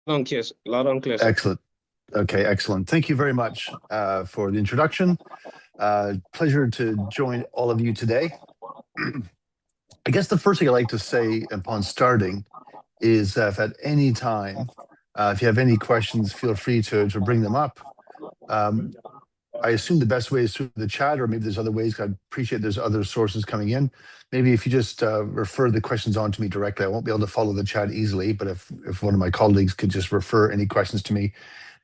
Loud and clear, sir. Excellent. Okay, excellent. Thank you very much for the introduction. Pleasure to join all of you today. I guess the first thing I'd like to say upon starting is if at any time, if you have any questions, feel free to bring them up. Um, I assume the best way is through the chat, or maybe there's other ways. I appreciate there's other sources coming in. Maybe if you just refer the questions on to me directly, I won't be able to follow the chat easily, but if one of my colleagues could just refer any questions to me,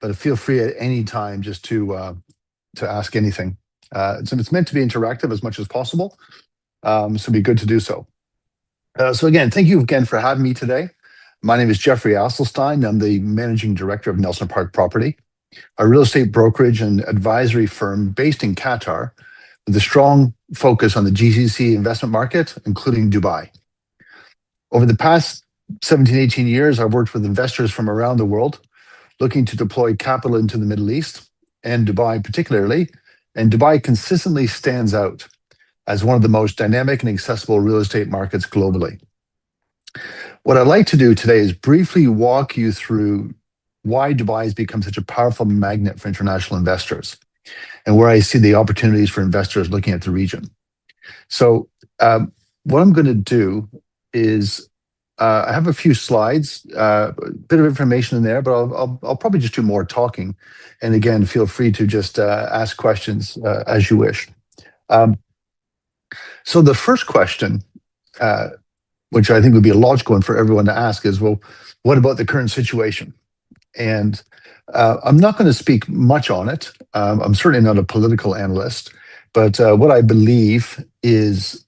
but feel free at any time just to ask anything. So it's meant to be interactive as much as possible, so it'd be good to do so. So again, thank you again for having me today. My name is Jeffrey Asselstein. I'm the Managing Director of Nelson Park Property, a real estate brokerage and advisory firm based in Qatar with a strong focus on the GCC investment market, including Dubai. Over the past 17, 18 years, I've worked with investors from around the world looking to deploy capital into the Middle East and Dubai particularly, and Dubai consistently stands out as one of the most dynamic and accessible real estate markets globally. What I'd like to do today is briefly walk you through why Dubai has become such a powerful magnet for international investors and where I see the opportunities for investors looking at the region. So what I'm going to do is I have a few slides, a bit of information in there, but I'll probably just do more talking. And again, feel free to just ask questions as you wish. So the first question, which I think would be a logical one for everyone to ask is, well, what about the current situation? And I'm not going to speak much on it. I'm certainly not a political analyst, but what I believe is,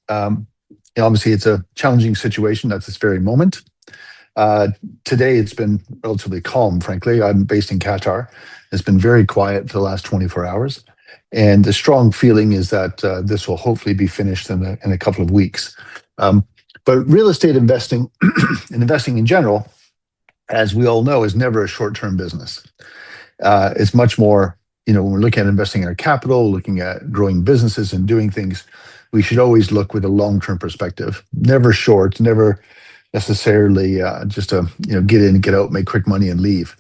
obviously it's a challenging situation at this very moment. Today it's been relatively calm, frankly. I'm based in Qatar. It's been very quiet for the last 24 hours. And the strong feeling is that this will hopefully be finished in a couple of weeks. But real estate investing and investing in general, as we all know, is never a short-term business. It's much more, when we're looking at investing in our capital, looking at growing businesses and doing things, we should always look with a long-term perspective. Never short, never necessarily just to get in, get out, make quick money and leave.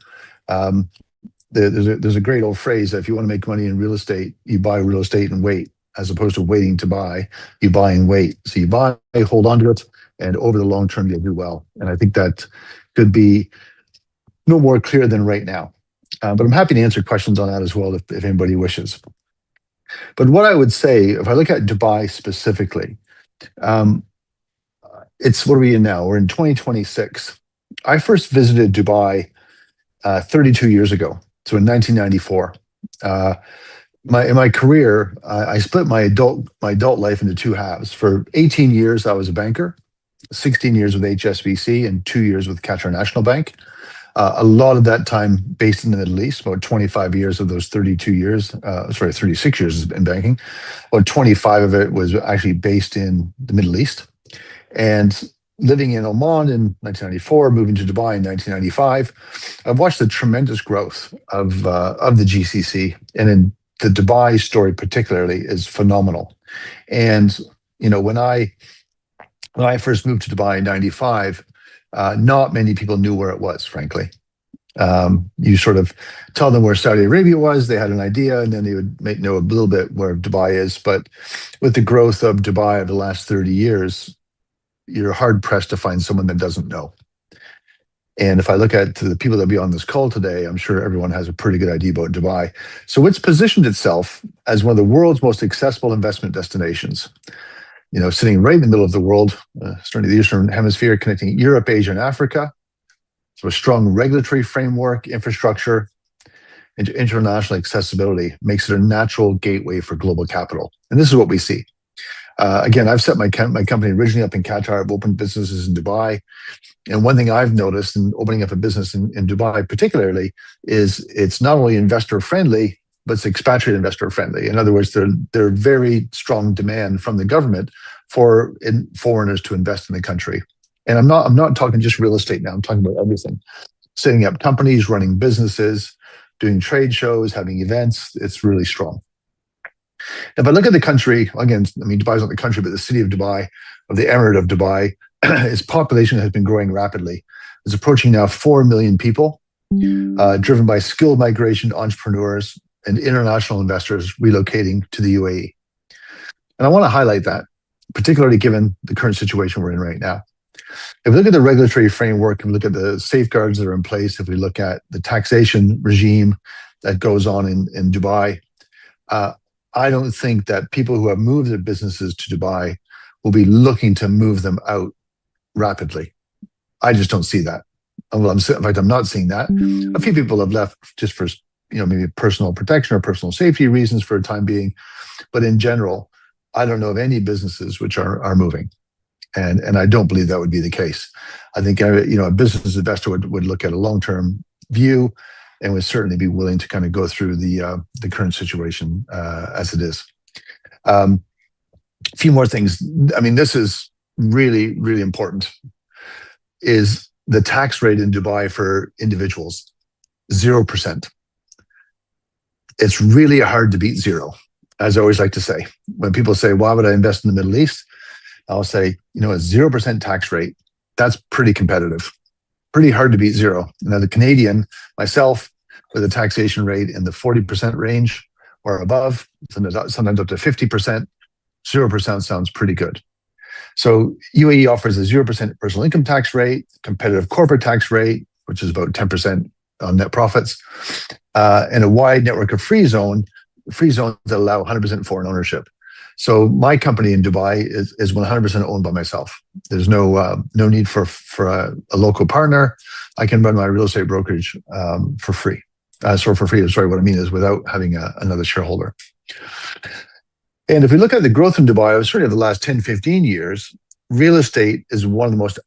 There's a great old phrase that if you want to make money in real estate, you buy real estate and wait, as opposed to waiting to buy, you buy and wait. So you buy, hold on to it, and over the long term, you'll do well. And I think that could be no more clear than right now. But I'm happy to answer questions on that as well if anybody wishes. But what I would say, if I look at Dubai specifically, it's, what are we in now? We're in 2026. I first visited Dubai 32 years ago, so in 1994. In my career, I split my adult life into two halves. For 18 years, I was a banker, 16 years with HSBC, and 2 years with Qatar National Bank. A lot of that time based in the Middle East, about 25 years of those 36 years in banking. About 25 of it was actually based in the Middle East. And living in Oman in 1994, moving to Dubai in 1995, I've watched the tremendous growth of the GCC, and in the Dubai story particularly is phenomenal. And when I first moved to Dubai in 95, not many people knew where it was, frankly. You sort of tell them where Saudi Arabia was, they had an idea, and then they would know a little bit where Dubai is. But with the growth of Dubai over the last 30 years, you're hard pressed to find someone that doesn't know. And if I look at the people that be on this call today, I'm sure everyone has a pretty good idea about Dubai. So it's positioned itself as one of the world's most accessible investment destinations. Sitting right in the middle of the world, starting the Eastern Hemisphere, connecting Europe, Asia, and Africa. So a strong regulatory framework, infrastructure, and international accessibility makes it a natural gateway for global capital. And this is what we see. Again, I've set my company originally up in Qatar. I've opened businesses in Dubai. And one thing I've noticed in opening up a business in Dubai particularly is it's not only investor friendly, but it's expatriate investor friendly. In other words, there are very strong demand from the government for foreigners to invest in the country. And I'm not talking just real estate now. I'm talking about everything. Setting up companies, running businesses, doing trade shows, having events. It's really strong. If I look at the country, again, Dubai's not the country, but the city of Dubai, of the Emirate of Dubai, its population has been growing rapidly. It's approaching now 4 million people. driven by skilled migration entrepreneurs and international investors relocating to the UAE. And I want to highlight that, particularly given the current situation we're in right now. If we look at the regulatory framework, if we look at the safeguards that are in place, if we look at the taxation regime that goes on in Dubai, I don't think that people who have moved their businesses to Dubai will be looking to move them out rapidly. I just don't see that. Well, in fact, I'm not seeing that. A few people have left just for, maybe personal protection or personal safety reasons for a time being. But in general, I don't know of any businesses which are moving. And I don't believe that would be the case. I think, a business investor would look at a long-term view and would certainly be willing to kind of go through the current situation as it is. A few more things. I mean, this is really, really important, is the tax rate in Dubai for individuals, 0%. It's really hard to beat zero, as I always like to say. When people say, why would I invest in the Middle East? I'll say, a 0% tax rate, that's pretty competitive. Pretty hard to beat zero. Now, the Canadian, myself, with a taxation rate in the 40% range or above, sometimes up to 50%, 0% sounds pretty good. So UAE offers a 0% personal income tax rate, competitive corporate tax rate, which is about 10% on net profits, and a wide network of free zones that allow 100% foreign ownership. So my company in Dubai is 100% owned by myself. There's no need for a local partner. I can run my real estate brokerage for free. For free, sorry, what I mean is without having another shareholder. And if we look at the growth in Dubai, certainly over the last 10, 15 years, real estate is one of the most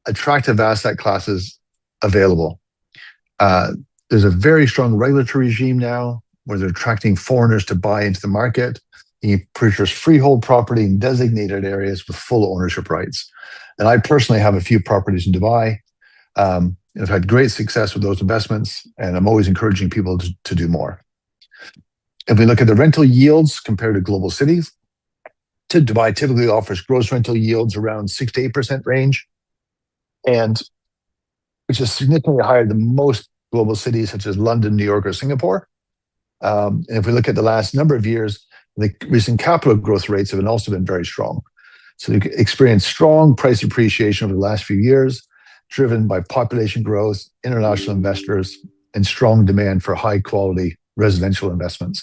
attractive asset classes available. There's a very strong regulatory regime now where they're attracting foreigners to buy into the market. You purchase freehold property in designated areas with full ownership rights. And I personally have a few properties in Dubai. I've had great success with those investments, and I'm always encouraging people to do more. If we look at the rental yields compared to global cities, Dubai typically offers gross rental yields around 6 to 8% range, and which is significantly higher than most global cities such as London, New York, or Singapore. And if we look at the last number of years, the recent capital growth rates have also been very strong. So we experienced strong price appreciation over the last few years, driven by population growth, international investors, and strong demand for high quality residential investments.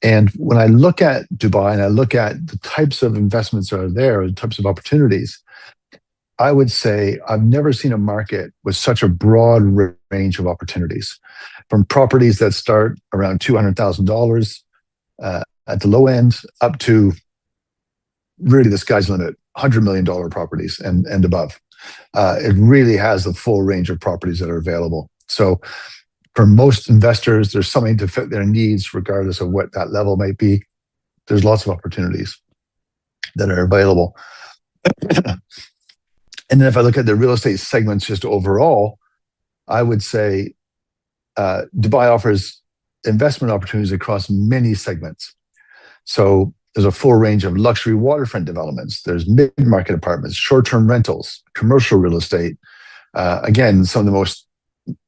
And when I look at Dubai and I look at the types of investments that are there, the types of opportunities, I would say I've never seen a market with such a broad range of opportunities, from properties that start around $200,000 at the low end up to really the sky's the limit, $100 million properties and above. It really has the full range of properties that are available. So for most investors, there's something to fit their needs, regardless of what that level might be. There's lots of opportunities that are available. And then if I look at the real estate segments just overall, I would say Dubai offers investment opportunities across many segments. So there's a full range of luxury waterfront developments. There's mid-market apartments, short-term rentals, commercial real estate. Again, some of the most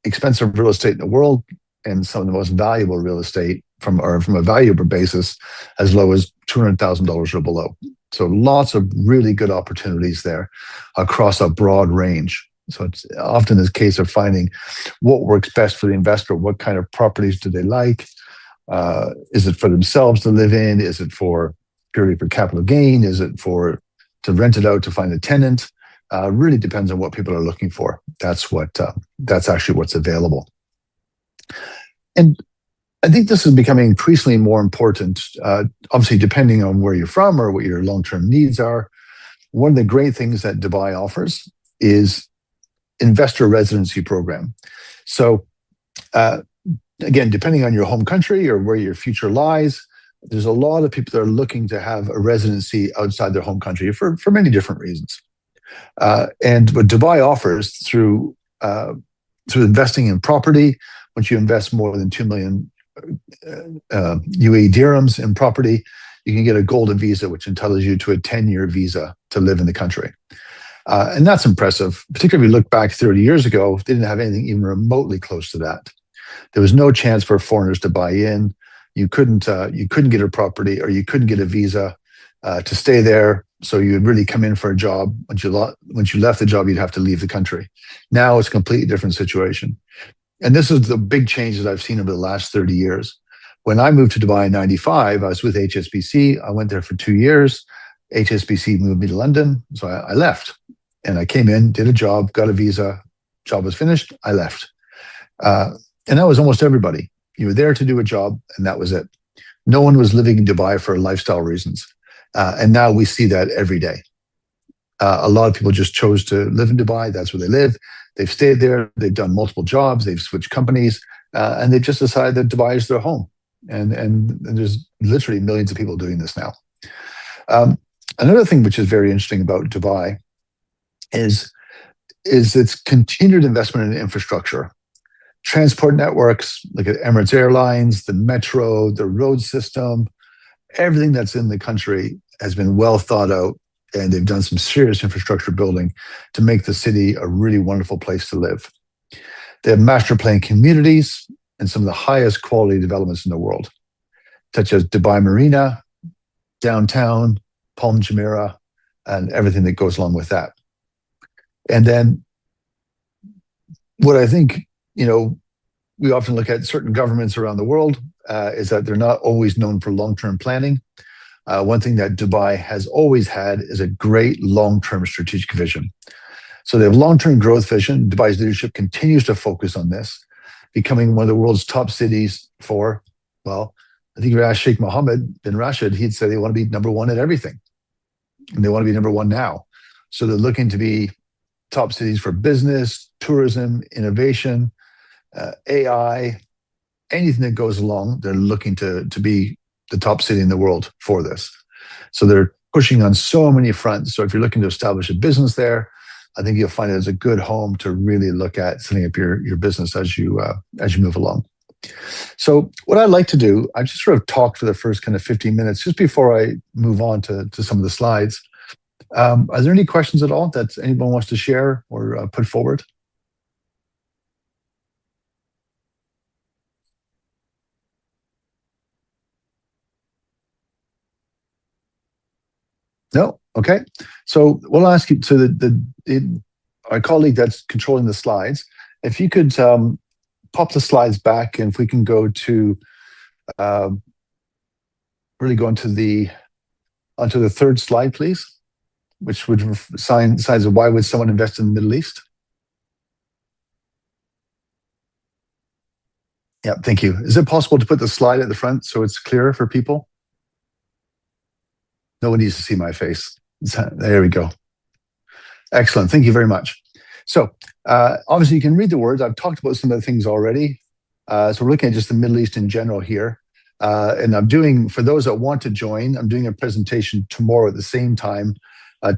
expensive real estate in the world, and some of the most valuable real estate from a valuable basis as low as $200,000 or below. So lots of really good opportunities there across a broad range. So it's often this case of finding what works best for the investor. What kind of properties do they like? Is it for themselves to live in? Is it purely for capital gain? Is it to rent it out to find a tenant? Really depends on what people are looking for. That's actually what's available. And I think this is becoming increasingly more important, obviously depending on where you're from or what your long-term needs are. One of the great things that Dubai offers is investor residency program. So again, depending on your home country or where your future lies, there's a lot of people that are looking to have a residency outside their home country for many different reasons. And what Dubai offers through investing in property, once you invest more than 2 million UAE dirhams in property, you can get a golden visa, which entitles you to a 10-year visa to live in the country. And that's impressive, particularly if we look back 30 years ago, they didn't have anything even remotely close to that. There was no chance for foreigners to buy in. You couldn't get a property or you couldn't get a visa to stay there. So you would really come in for a job. Once you left the job, you'd have to leave the country. Now it's a completely different situation. And this is the big change that I've seen over the last 30 years. When I moved to Dubai in 95, I was with HSBC. I went there for 2 years. HSBC moved me to London. So I left and I came in, did a job, got a visa. Job was finished. I left. And that was almost everybody. You were there to do a job and that was it. No one was living in Dubai for lifestyle reasons. And now we see that every day. A lot of people just chose to live in Dubai. That's where they live. They've stayed there. They've done multiple jobs. They've switched companies. And they've just decided that Dubai is their home. And there's literally millions of people doing this now. Another thing which is very interesting about Dubai is its continued investment in infrastructure. Transport networks, like at Emirates Airlines, the metro, the road system, everything that's in the country has been well thought out, and they've done some serious infrastructure building to make the city a really wonderful place to live. They have master plan communities and some of the highest quality developments in the world, such as Dubai Marina, downtown, Palm Jumeirah, and everything that goes along with that. And then what I think, we often look at certain governments around the world is that they're not always known for long-term planning. One thing that Dubai has always had is a great long-term strategic vision. So they have long-term growth vision. Dubai's leadership continues to focus on this, becoming one of the world's top cities for, well, I think if you ask Sheikh Mohammed bin Rashid, he'd say they want to be number one at everything. And they want to be number one now. So they're looking to be top cities for business, tourism, innovation, AI, anything that goes along. They're looking to be the top city in the world for this. So they're pushing on so many fronts. So if you're looking to establish a business there, I think you'll find it as a good home to really look at setting up your business as you move along. So what I'd like to do, I just sort of talk for the first kind of 15 minutes, just before I move on to some of the slides. Are there any questions at all that anyone wants to share or put forward? No? Okay. So we'll ask you, so our colleague that's controlling the slides, if you could pop the slides back, and if we can go to really go onto the third slide, please, which would signs of why would someone invest in the Middle East? Yeah, thank you. Is it possible to put the slide at the front so it's clearer for people? No one needs to see my face. There we go. Excellent. Thank you very much. So obviously you can read the words. I've talked about some of the things already. So we're looking at just the Middle East in general here. And for those that want to join, I'm doing a presentation tomorrow at the same time,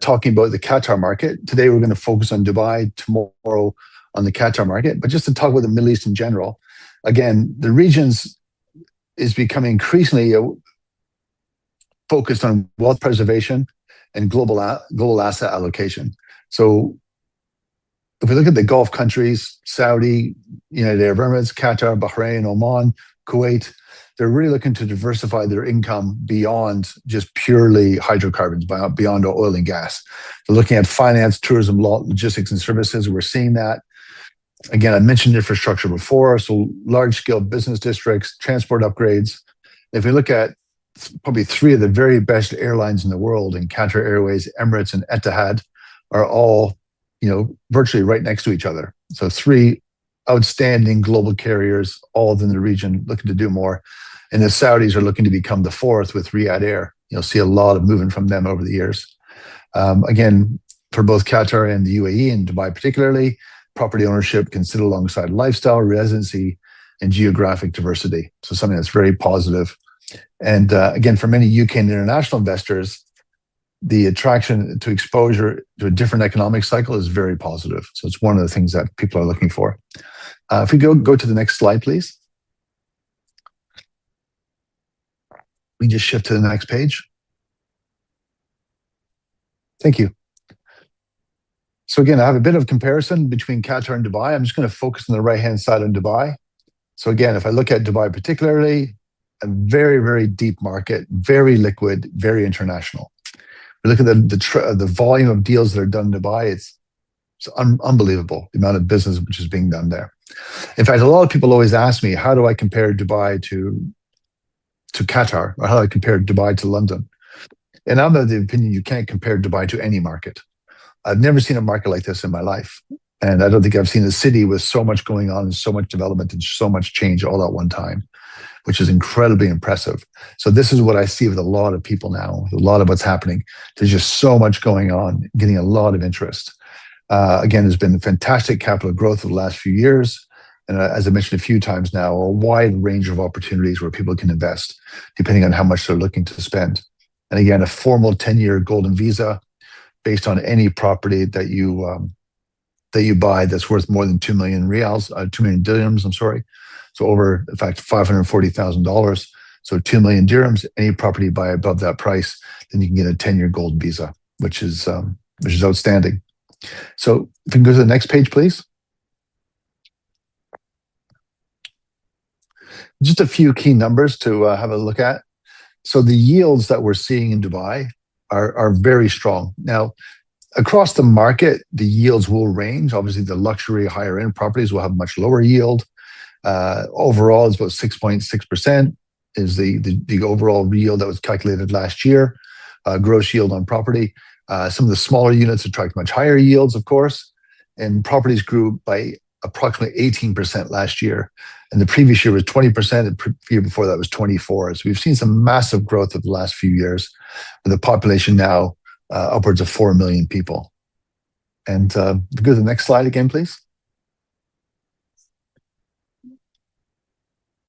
talking about the Qatar market. Today we're going to focus on Dubai, tomorrow on the Qatar market. But just to talk about the Middle East in general, again, the regions is becoming increasingly focused on wealth preservation and global asset allocation. So if we look at the Gulf countries, Saudi, United Arab Emirates, Qatar, Bahrain, Oman, Kuwait, they're really looking to diversify their income beyond just purely hydrocarbons, beyond oil and gas. They're looking at finance, tourism, logistics, and services. We're seeing that. Again, I mentioned infrastructure before, so large-scale business districts, transport upgrades. If we look at probably three of the very best airlines in the world, in Qatar Airways, Emirates, and Etihad, are all, virtually right next to each other. So three outstanding global carriers, all within the region, looking to do more. And the Saudis are looking to become the fourth with Riyadh Air. You'll see a lot of movement from them over the years. Again, for both Qatar and the UAE, and Dubai particularly, property ownership can sit alongside lifestyle, residency, and geographic diversity. So something that's very positive. And again, for many UK and international investors, the attraction to exposure to a different economic cycle is very positive. So it's one of the things that people are looking for. If we go to the next slide, please. We just shift to the next page. Thank you. So again, I have a bit of comparison between Qatar and Dubai. I'm just going to focus on the right-hand side on Dubai. So again, if I look at Dubai particularly, a very, very deep market, very liquid, very international. We look at the volume of deals that are done in Dubai. It's unbelievable, the amount of business which is being done there. In fact, a lot of people always ask me, how do I compare Dubai to Qatar, or how do I compare Dubai to London? And I'm of the opinion you can't compare Dubai to any market. I've never seen a market like this in my life. And I don't think I've seen a city with so much going on and so much development and so much change all at one time, which is incredibly impressive. So this is what I see with a lot of people now, a lot of what's happening. There's just so much going on, getting a lot of interest. Again, there's been fantastic capital growth over the last few years. And as I mentioned a few times now, a wide range of opportunities where people can invest, depending on how much they're looking to spend. And again, a formal 10-year golden visa based on any property that you buy that's worth more than 2 million riyals, 2 million dirhams, I'm sorry. So over, in fact, $540,000. So 2 million dirhams, any property you buy above that price, then you can get a 10-year gold visa, which is outstanding. So if you can go to the next page, please. Just a few key numbers to have a look at. So the yields that we're seeing in Dubai are very strong. Now, across the market, the yields will range. Obviously, the luxury higher end properties will have much lower yield. Overall, it's about 6.6% is the overall yield that was calculated last year, gross yield on property. Some of the smaller units attract much higher yields, of course, and properties grew by approximately 18% last year. And the previous year was 20%, and the year before that was 24%. So we've seen some massive growth over the last few years, with the population now upwards of 4 million people. And go to the next slide again, please.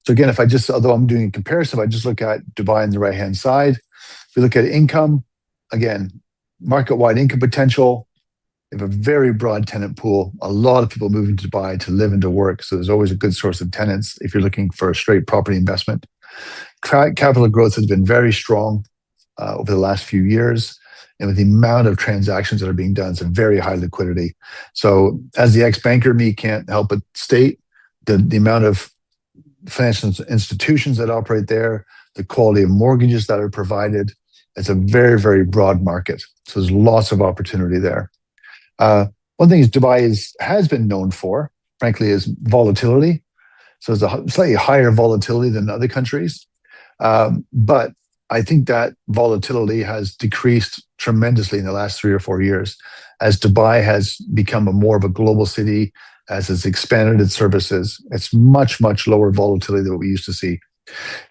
So again, although I'm doing a comparison, if I just look at Dubai on the right-hand side, if we look at income, again, market-wide income potential, we have a very broad tenant pool, a lot of people moving to Dubai to live and to work. So there's always a good source of tenants if you're looking for a straight property investment. Capital growth has been very strong over the last few years. And with the amount of transactions that are being done, it's a very high liquidity. So as the ex-banker, me can't help but state the amount of financial institutions that operate there, the quality of mortgages that are provided. It's a very, very broad market. So there's lots of opportunity there. One thing Dubai has been known for, frankly, is volatility. So there's a slightly higher volatility than other countries. But I think that volatility has decreased tremendously in the last 3 or 4 years as Dubai has become more of a global city, as it's expanded its services. It's much, much lower volatility than what we used to see.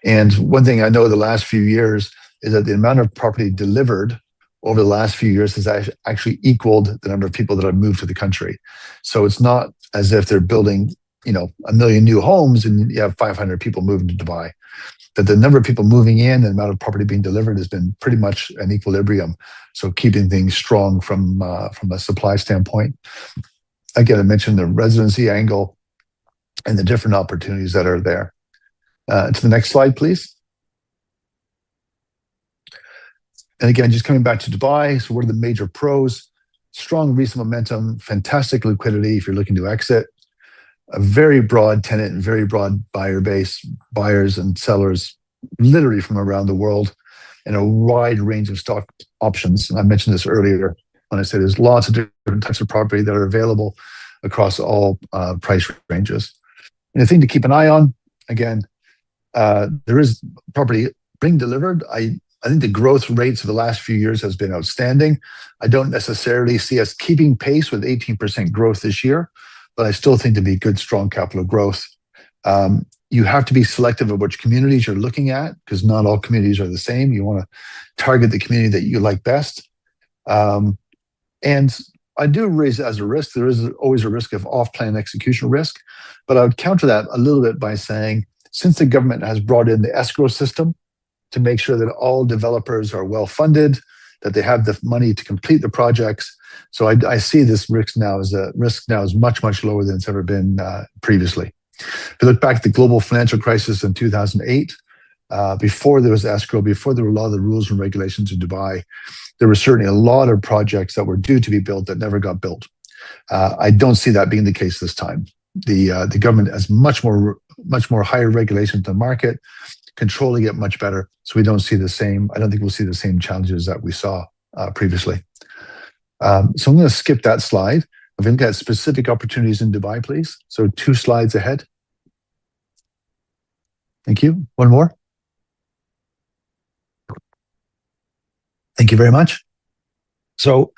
And one thing I know the last few years is that the amount of property delivered over the last few years has actually equaled the number of people that have moved to the country. So it's not as if they're building, 1 million new homes and you have 500 people moving to Dubai. That the number of people moving in and the amount of property being delivered has been pretty much an equilibrium. So keeping things strong from a supply standpoint. Again, I mentioned the residency angle and the different opportunities that are there. To the next slide, please. And again, just coming back to Dubai, so what are the major pros? Strong recent momentum, fantastic liquidity if you're looking to exit, a very broad tenant and very broad buyer base, buyers and sellers literally from around the world, and a wide range of stock options. And I mentioned this earlier when I said there's lots of different types of property that are available across all price ranges. And the thing to keep an eye on, again, there is property being delivered. I think the growth rates of the last few years has been outstanding. I don't necessarily see us keeping pace with 18% growth this year, but I still think to be good, strong capital growth. You have to be selective of which communities you're looking at because not all communities are the same. You want to target the community that you like best. And I do raise it as a risk. There is always a risk of off-plan execution risk, but I would counter that a little bit by saying, since the government has brought in the escrow system to make sure that all developers are well-funded, that they have the money to complete the projects. So I see this risk now is much, much lower than it's ever been previously. If you look back at the global financial crisis in 2008, before there was escrow, before there were a lot of the rules and regulations in Dubai, there were certainly a lot of projects that were due to be built that never got built. I don't see that being the case this time. The government has much more higher regulation of the market, controlling it much better. So we don't see the same. I don't think we'll see the same challenges that we saw previously. So I'm going to skip that slide. I've looked at specific opportunities in Dubai, please. So 2 slides ahead. Thank you. One more. Thank you very much. So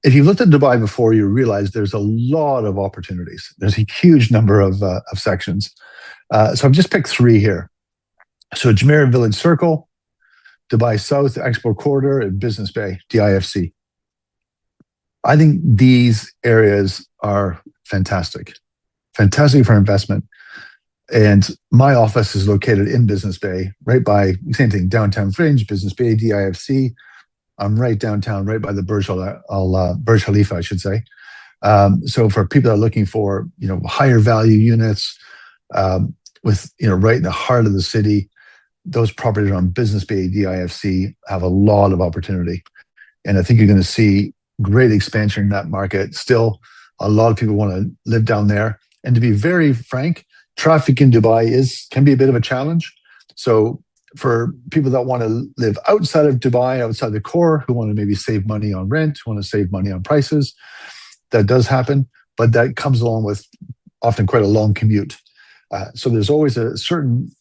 if you've looked at Dubai before, you realize there's a lot of opportunities. There's a huge number of sections. So I've just picked 3 here. So Jumeirah Village Circle, Dubai South Export Corridor, and Business Bay, DIFC. I think these areas are fantastic for investment. And my office is located in Business Bay, right by, same thing, downtown Fringe, Business Bay, DIFC. I'm right downtown, right by the Burj Khalifa, I should say. So for people that are looking for, higher value units, with, right in the heart of the city, those properties on Business Bay, DIFC have a lot of opportunity. And I think you're going to see great expansion in that market. Still, a lot of people want to live down there. And to be very frank, traffic in Dubai can be a bit of a challenge. So for people that want to live outside of Dubai, outside the core, who want to maybe save money on rent, who want to save money on prices, that does happen. But that comes along with often quite a long commute. So there's always a certain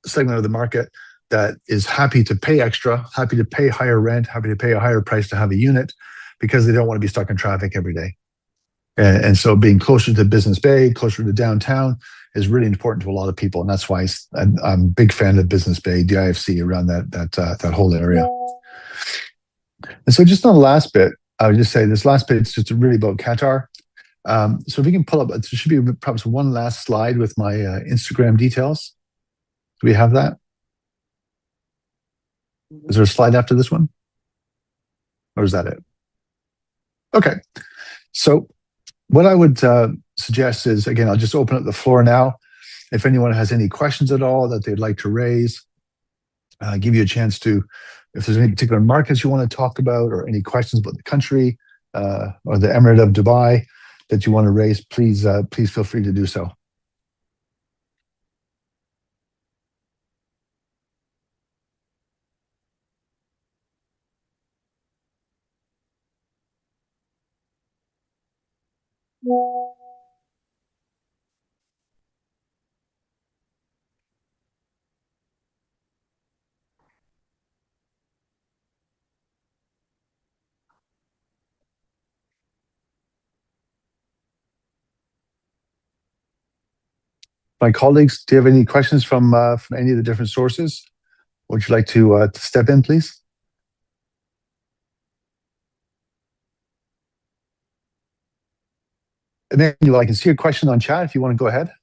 segment of the market that is happy to pay extra, happy to pay higher rent, happy to pay a higher price to have a unit because they don't want to be stuck in traffic every day. And so being closer to Business Bay, closer to downtown is really important to a lot of people. And that's why I'm a big fan of Business Bay, DIFC, around that whole area. And so just on the last bit, I would just say this last bit is just really about Qatar. So if we can pull up, there should be perhaps one last slide with my Instagram details. Do we have that? Is there a slide after this one? Or is that it? Okay. So what I would suggest is, again, I'll just open up the floor now. If anyone has any questions at all that they'd like to raise, give you a chance to, if there's any particular markets you want to talk about or any questions about the country or the Emirate of Dubai that you want to raise, please feel free to do so. My colleagues, do you have any questions from any of the different sources? Would you like to step in, please? Emmanuel, I can see a question on chat if you want to go ahead.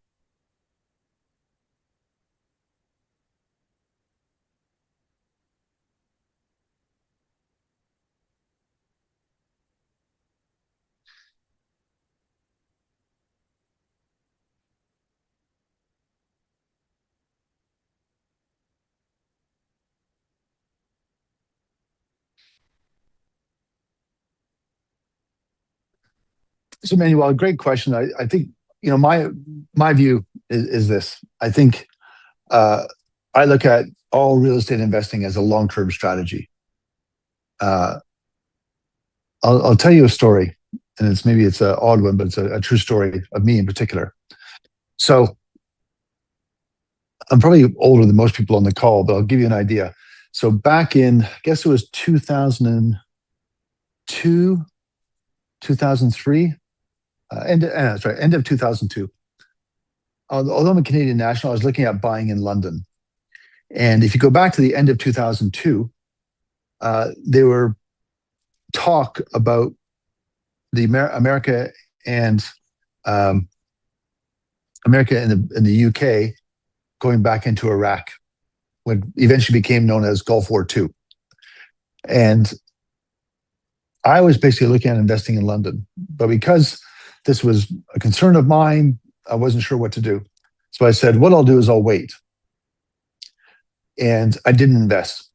So, Manuel, great question. I think my view is this. I think I look at all real estate investing as a long-term strategy. I'll tell you a story, and maybe it's an odd one, but it's a true story of me in particular. So I'm probably older than most people on the call, but I'll give you an idea. So back in, I guess it was 2002, 2003. That's right, end of 2002. Although I'm a Canadian national, I was looking at buying in London. And if you go back to the end of 2002, there were talk about the America and the UK going back into Iraq, what eventually became known as Gulf War II. And I was basically looking at investing in London, but because this was a concern of mine, I wasn't sure what to do. So I said, what I'll do is I'll wait. And I didn't invest.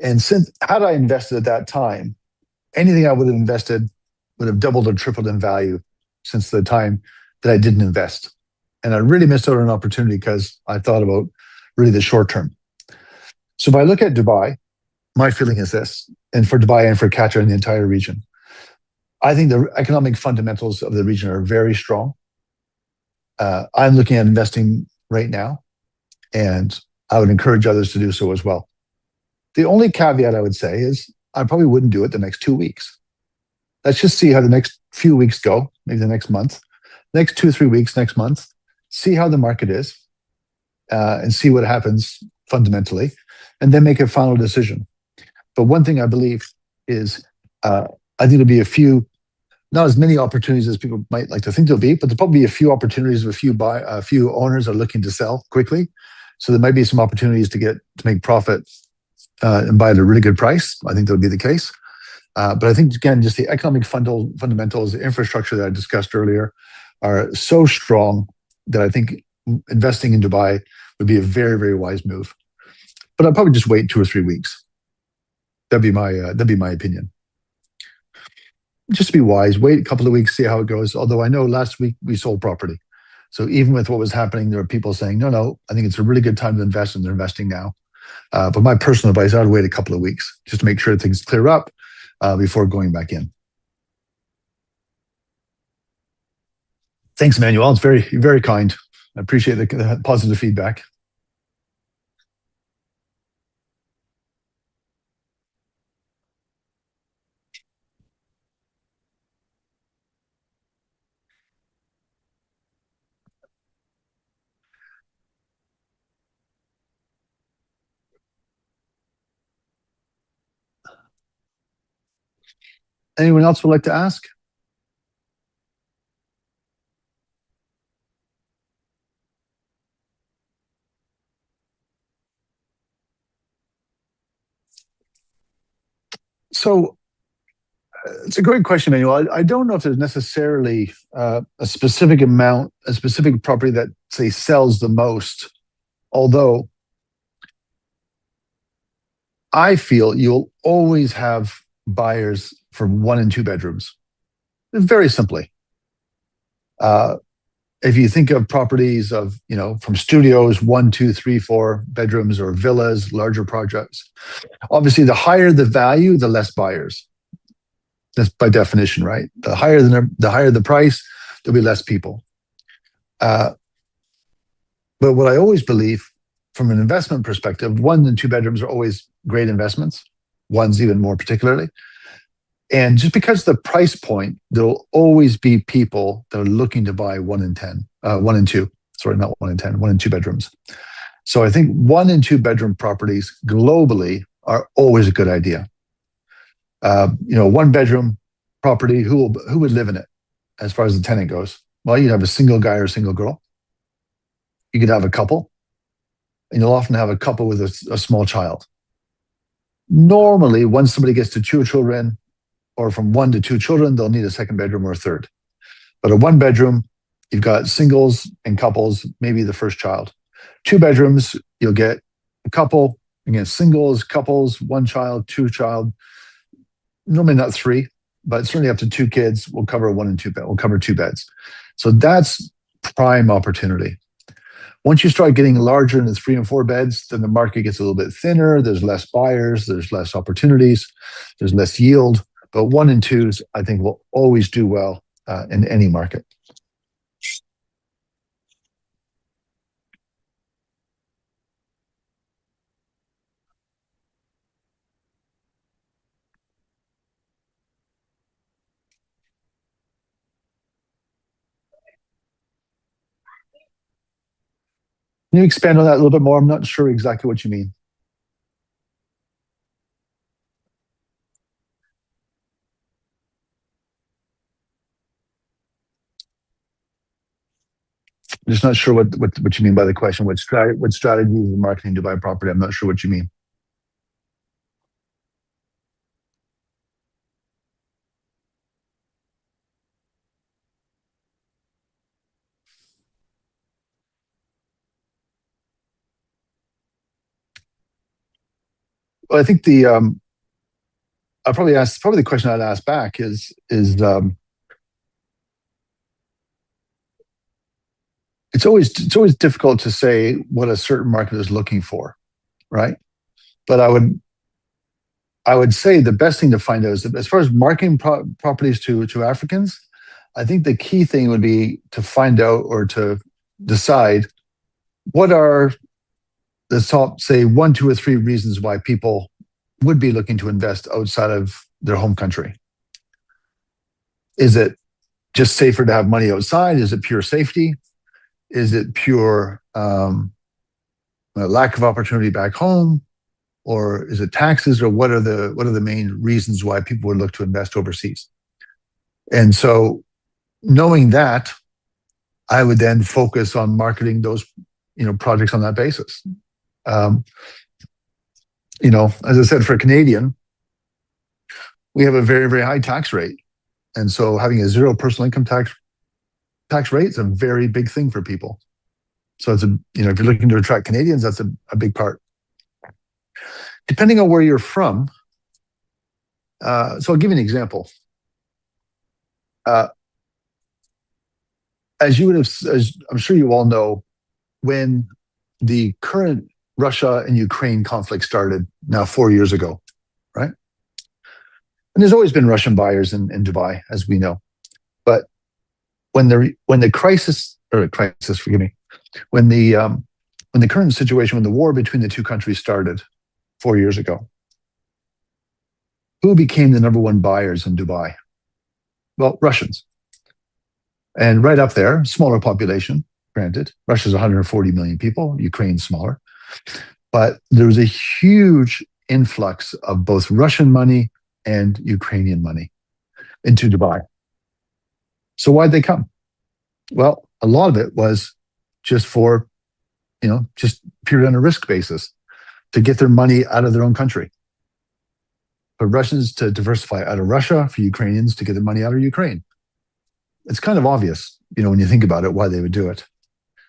And had I invested at that time, anything I would have invested would have doubled or tripled in value since the time that I didn't invest. And I really missed out on an opportunity because I thought about really the short term. So if I look at Dubai, my feeling is this, and for Dubai and for Qatar and the entire region, I think the economic fundamentals of the region are very strong. I'm looking at investing right now, and I would encourage others to do so as well. The only caveat I would say is I probably wouldn't do it the next 2 weeks. Let's just see how the next few weeks go, maybe the next month, next 2, 3 weeks, next month, see how the market is, and see what happens fundamentally, and then make a final decision. But one thing I believe is I think there'll be a few, not as many opportunities as people might like to think there'll be, but there'll probably be a few opportunities of a few owners are looking to sell quickly. So there might be some opportunities to make profit and buy at a really good price. I think that would be the case. But I think, again, just the economic fundamentals, the infrastructure that I discussed earlier are so strong that I think investing in Dubai would be a very, very wise move. But I'll probably just wait 2 or 3 weeks. That'd be my opinion. Just be wise, wait a couple of weeks, see how it goes. Although I know last week we sold property. So even with what was happening, there were people saying, no, I think it's a really good time to invest, and they're investing now. But my personal advice, I'd wait a couple of weeks just to make sure things clear up before going back in. Thanks, Emmanuel. It's very, very kind. I appreciate the positive feedback. Anyone else would like to ask? So it's a great question, Emmanuel. I don't know if there's necessarily a specific amount, a specific property that, say, sells the most. Although I feel you'll always have buyers for 1 and 2 bedrooms. Very simply. If you think of properties of, from studios, 1, 2, 3, 4 bedrooms, or villas, larger projects, obviously the higher the value, the less buyers. That's by definition, right? The higher the price, there'll be less people. But what I always believe, from an investment perspective, 1 and 2 bedrooms are always great investments. One's even more particularly. And just because the price point, there'll always be people that are looking to buy 1 and 2. Sorry, not 1 and 10, 1 and 2 bedrooms. So I think 1 and 2 bedroom properties globally are always a good idea. 1 bedroom property, who would live in it as far as the tenant goes? Well, you'd have a single guy or a single girl. You could have a couple, and you'll often have a couple with a small child. Normally, once somebody gets to 2 children, or from 1 to 2 children, they'll need a second bedroom or a third. But a 1 bedroom, you've got singles and couples, maybe the first child. 2 bedrooms, you'll get a couple, again, singles, couples, 1 child, 2 child. Normally not 3, but certainly up to 2 kids will cover 1 and 2 bed. Will cover 2 beds. So that's prime opportunity. Once you start getting larger into 3 and 4 beds, then the market gets a little bit thinner. There's less buyers. There's less opportunities. There's less yield. But 1 and 2s, I think, will always do well in any market. Can you expand on that a little bit more? I'm not sure exactly what you mean. I'm just not sure what you mean by the question. What strategy is marketing to buy property? I'm not sure what you mean. Well, I think probably the question I'd ask back is it's always difficult to say what a certain market is looking for, right? But I would say the best thing to find out is that as far as marketing properties to Africans, I think the key thing would be to find out or to decide what are the top, say, one, two, or three reasons why people would be looking to invest outside of their home country. Is it just safer to have money outside? Is it pure safety? Is it pure lack of opportunity back home? Or is it taxes? Or what are the main reasons why people would look to invest overseas? And so knowing that, I would then focus on marketing those projects on that basis. Um, as I said, for a Canadian, we have a very, very high tax rate. And so having a zero personal income tax rate is a very big thing for people. So if you're looking to attract Canadians, that's a big part. Depending on where you're from, so I'll give you an example. Uh, as I'm sure you all know, when the current Russia and Ukraine conflict started now 4 years ago, right? And there's always been Russian buyers in Dubai, as we know. But when the crisis, forgive me, when the current situation, when the war between the two countries started 4 years ago, who became the number one buyers in Dubai? Well, Russians. And right up there, smaller population, granted. Russia's 140 million people, Ukraine's smaller. But there was a huge influx of both Russian money and Ukrainian money into Dubai. So why'd they come? Well, a lot of it was just just purely on a risk basis to get their money out of their own country. For Russians to diversify out of Russia, for Ukrainians to get their money out of Ukraine. It's kind of obvious, when you think about it, why they would do it.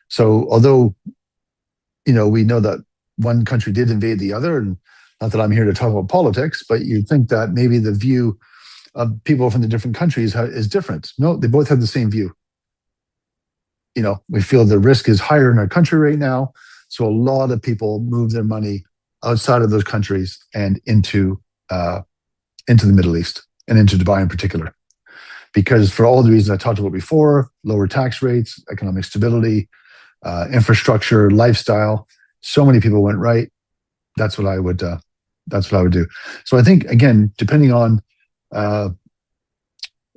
So although, we know that one country did invade the other, and not that I'm here to talk about politics, but you'd think that maybe the view of people from the different countries is different. No, they both have the same view. We feel the risk is higher in our country right now. So a lot of people move their money outside of those countries and into the Middle East and into Dubai in particular. Because for all the reasons I talked about before, lower tax rates, economic stability, infrastructure, lifestyle, so many people went right. That's what I would do. So I think, again, depending on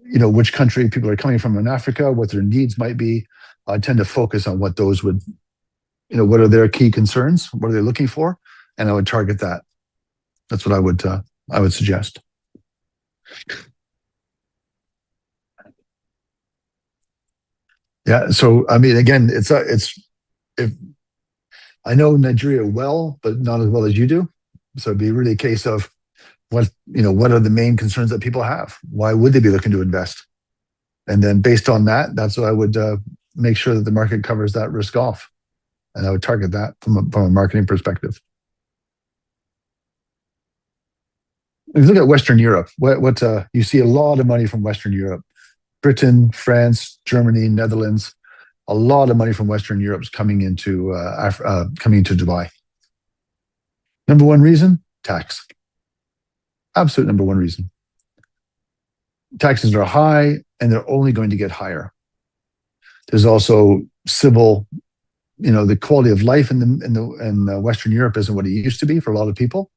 which country people are coming from in Africa, what their needs might be, I tend to focus on what those would, what are their key concerns, what are they looking for, and I would target that. That's what I would suggest. Yeah. So I mean, again, if I know Nigeria well, but not as well as you do. So it'd be really a case of what are the main concerns that people have? Why would they be looking to invest? And then based on that, that's what I would make sure that the market covers that risk off, and I would target that from a marketing perspective. If you look at Western Europe, what you see a lot of money from Western Europe, Britain, France, Germany, Netherlands. A lot of money from Western Europe is coming into Dubai. Number one reason, tax. Absolute number one reason. Taxes are high, and they're only going to get higher. There's also civil, the quality of life in Western Europe isn't what it used to be for a lot of people,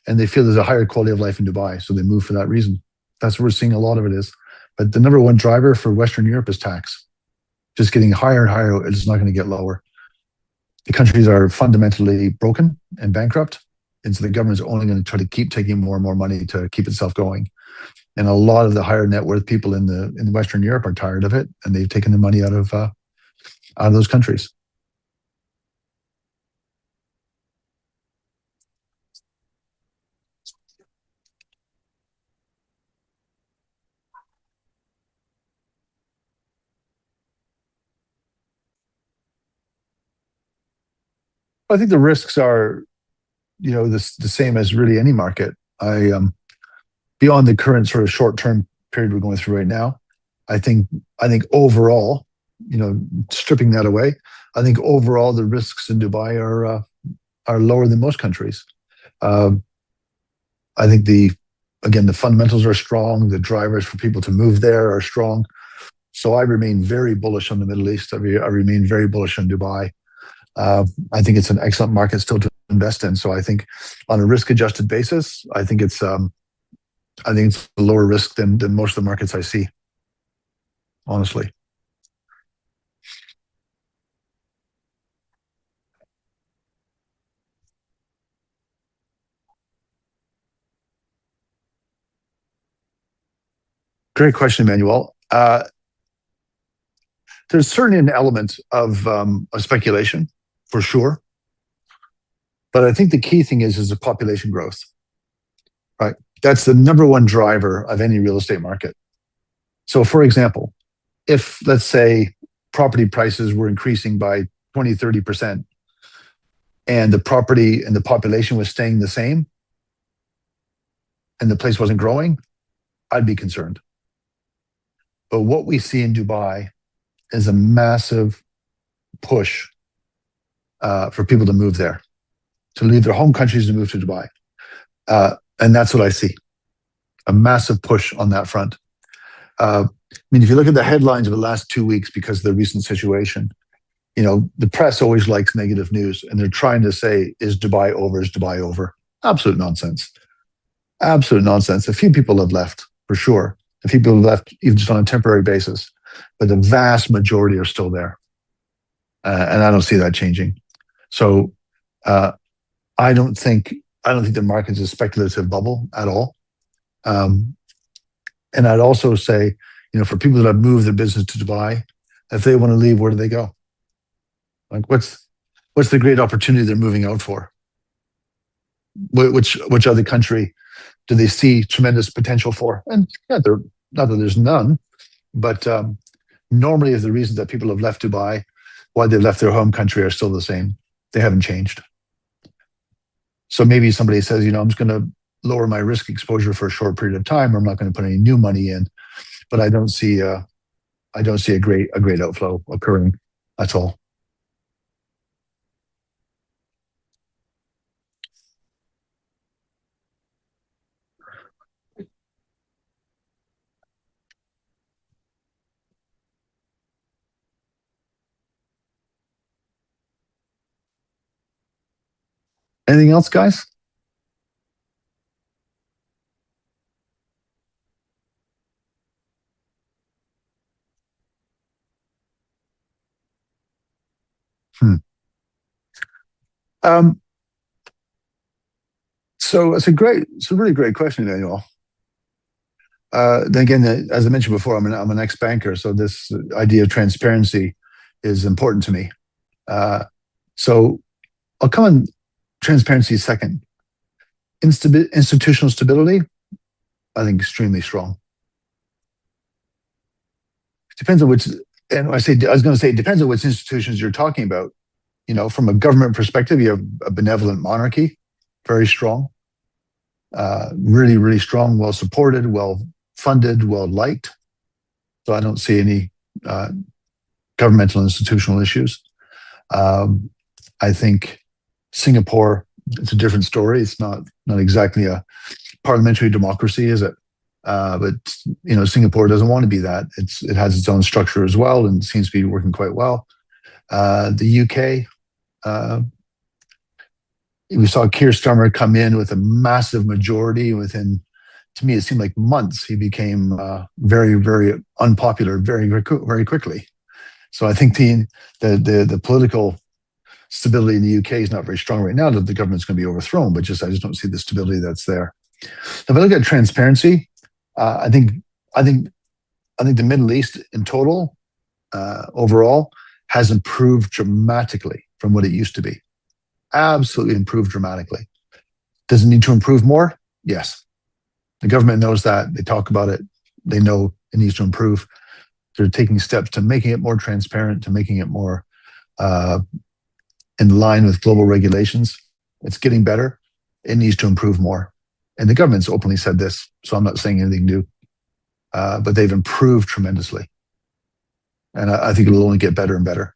and they feel there's a higher quality of life in Dubai, so they move for that reason. That's where we're seeing a lot of it is. But the number one driver for Western Europe is tax. Just getting higher and higher. It's not going to get lower. The countries are fundamentally broken and bankrupt, and so the government is only going to try to keep taking more and more money to keep itself going. And a lot of the higher net worth people in Western Europe are tired of it, and they've taken the money out of those countries. I think the risks are, the same as really any market. beyond the current sort of short-term period we're going through right now, I think overall, stripping that away, I think overall the risks in Dubai are lower than most countries. Um, I think the fundamentals are strong. The drivers for people to move there are strong. So I remain very bullish on the Middle East. I remain very bullish on Dubai. I think it's an excellent market still to invest in. So I think on a risk-adjusted basis, I think it's a lower risk than most of the markets I see, honestly. Great question, Emmanuel. There's certain elements of speculation, for sure. But I think the key thing is the population growth, right? That's the number one driver of any real estate market. So, for example, if, let's say, property prices were increasing by 20, 30%, and the property and the population was staying the same, and the place wasn't growing, I'd be concerned. But what we see in Dubai is a massive push for people to move there, to leave their home countries and move to Dubai. And that's what I see, a massive push on that front. I mean, if you look at the headlines of the last 2 weeks because of the recent situation, the press always likes negative news, and they're trying to say, is Dubai over? Is Dubai over? Absolute nonsense. Absolute nonsense. A few people have left, for sure. A few people have left even just on a temporary basis, but the vast majority are still there. And I don't see that changing. So I don't think the market's a speculative bubble at all. And I'd also say, for people that have moved their business to Dubai, if they want to leave, where do they go? Like, what's the great opportunity they're moving out for? Which other country do they see tremendous potential for? And yeah, not that there's none, but normally the reasons that people have left Dubai, why they've left their home country, are still the same. They haven't changed. So maybe somebody says, I'm just going to lower my risk exposure for a short period of time, or I'm not going to put any new money in. But I don't see a great outflow occurring. That's all. Anything else, guys? Hmm. Um, so it's a really great question, Daniel. Then again, as I mentioned before, I'm an ex-banker, so this idea of transparency is important to me. So I'll come on transparency second. Institutional stability, I think, extremely strong. Depends on which, and I was going to say, it depends on which institutions you're talking about. From a government perspective, you have a benevolent monarchy, very strong, really, really strong, well supported, well funded, well liked. So I don't see any governmental institutional issues. I think Singapore, it's a different story. It's not exactly a parliamentary democracy, is it? But Singapore doesn't want to be that. It has its own structure as well, and seems to be working quite well. The UK, we saw Keir Starmer come in with a massive majority. To me, it seemed like months, he became very, very unpopular very, very quickly. So I think the political stability in the UK is not very strong right now. That the government's going to be overthrown, but I just don't see the stability that's there. If I look at transparency, I think the Middle East in total, overall, has improved dramatically from what it used to be. Absolutely improved dramatically. Does it need to improve more? Yes. The government knows that. They talk about it. They know it needs to improve. They're taking steps to making it more transparent, to making it more in line with global regulations. It's getting better. It needs to improve more. And the government's openly said this, so I'm not saying anything new. But they've improved tremendously. And I think it'll only get better and better.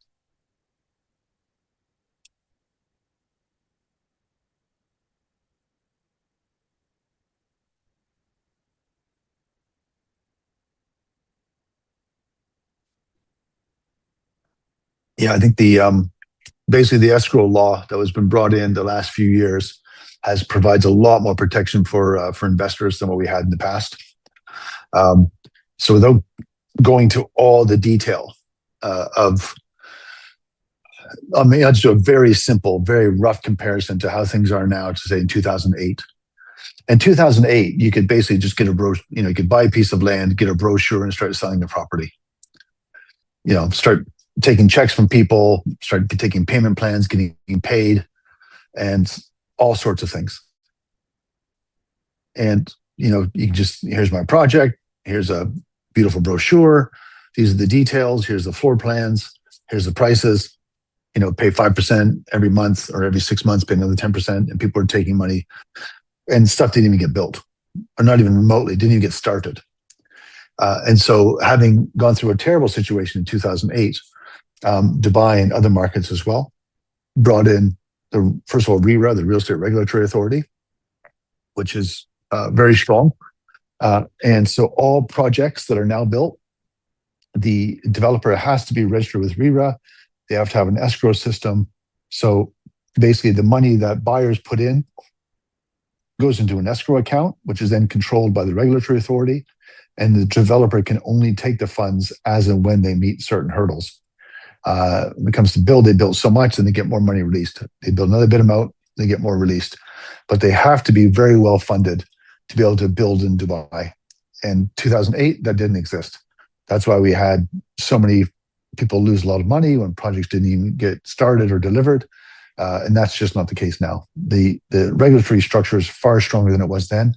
Yeah, I think basically the escrow law that has been brought in the last few years has provides a lot more protection for investors than what we had in the past. Um, so without going to all the detail of, I mean, I'll just do a very simple, very rough comparison to how things are now to say in 2008. In 2008, you could basically just get a brochure, you could buy a piece of land, get a brochure, and start selling the property. Start taking checks from people, start taking payment plans, getting paid, and all sorts of things. And you can just, here's my project, here's a beautiful brochure, these are the details, here's the floor plans, here's the prices. Pay 5% every month or every 6 months, pay another 10%, and people are taking money, and stuff didn't even get built, or not even remotely, didn't even get started. And so, having gone through a terrible situation in 2008, Dubai and other markets as well brought in first of all, RERA, the Real Estate Regulatory Authority, which is very strong. And so all projects that are now built, the developer has to be registered with RERA. They have to have an escrow system. So basically the money that buyers put in goes into an escrow account, which is then controlled by the regulatory authority. And the developer can only take the funds as and when they meet certain hurdles. When it comes to build, they build so much and they get more money released. They build another bit amount, they get more released. But they have to be very well funded to be able to build in Dubai. And 2008, that didn't exist. That's why we had so many people lose a lot of money when projects didn't even get started or delivered. And that's just not the case now. The regulatory structure is far stronger than it was then.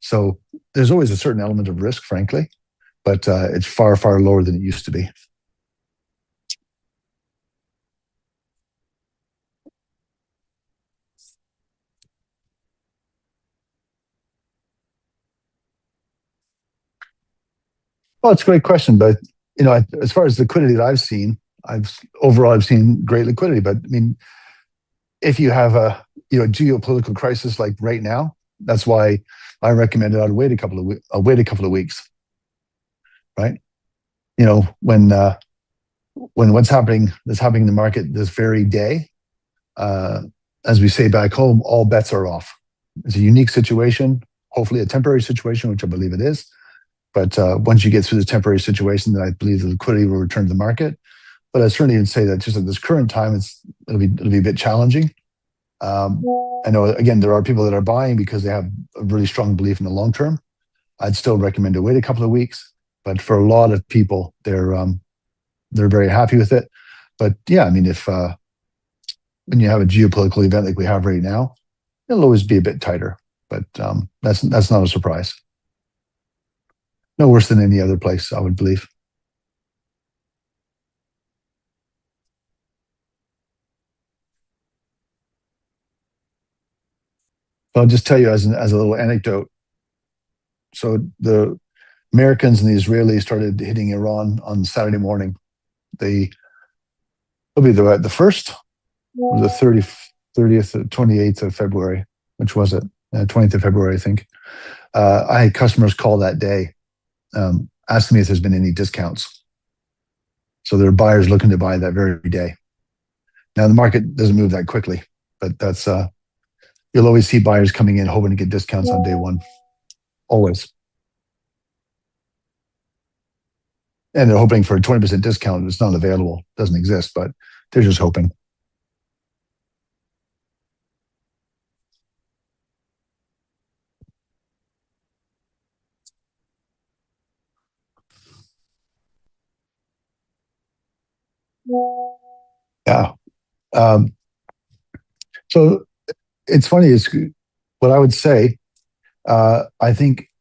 So there's always a certain element of risk, frankly, but it's far, far lower than it used to be. Well, it's a great question, but as far as liquidity that I've seen, I've seen great liquidity. But I mean, if you have a geopolitical crisis like right now, that's why I recommended I'd wait a couple of weeks, right? When what's happening in the market this very day, as we say back home, all bets are off. It's a unique situation, hopefully a temporary situation, which I believe it is. But once you get through the temporary situation, then I believe the liquidity will return to the market. But I certainly would say that just at this current time, it'll be a bit challenging. I know, again, there are people that are buying because they have a really strong belief in the long term. I'd still recommend to wait a couple of weeks. But for a lot of people, they're very happy with it. But yeah, I mean, if when you have a geopolitical event like we have right now, it'll always be a bit tighter. But that's not a surprise. No worse than any other place, I would believe. I'll just tell you as a little anecdote. So the Americans and the Israelis started hitting Iran on Saturday morning. It'll be the first or the 30th, 28th of February. Which was it? 20th of February, I think. I had customers call that day, asking me if there's been any discounts. So there are buyers looking to buy that very day. Now the market doesn't move that quickly, but that's you'll always see buyers coming in hoping to get discounts on day one. Always. And they're hoping for a 20% discount. It's not available, doesn't exist, but they're just hoping. Yeah. Um, so it's funny, is what I would say. I think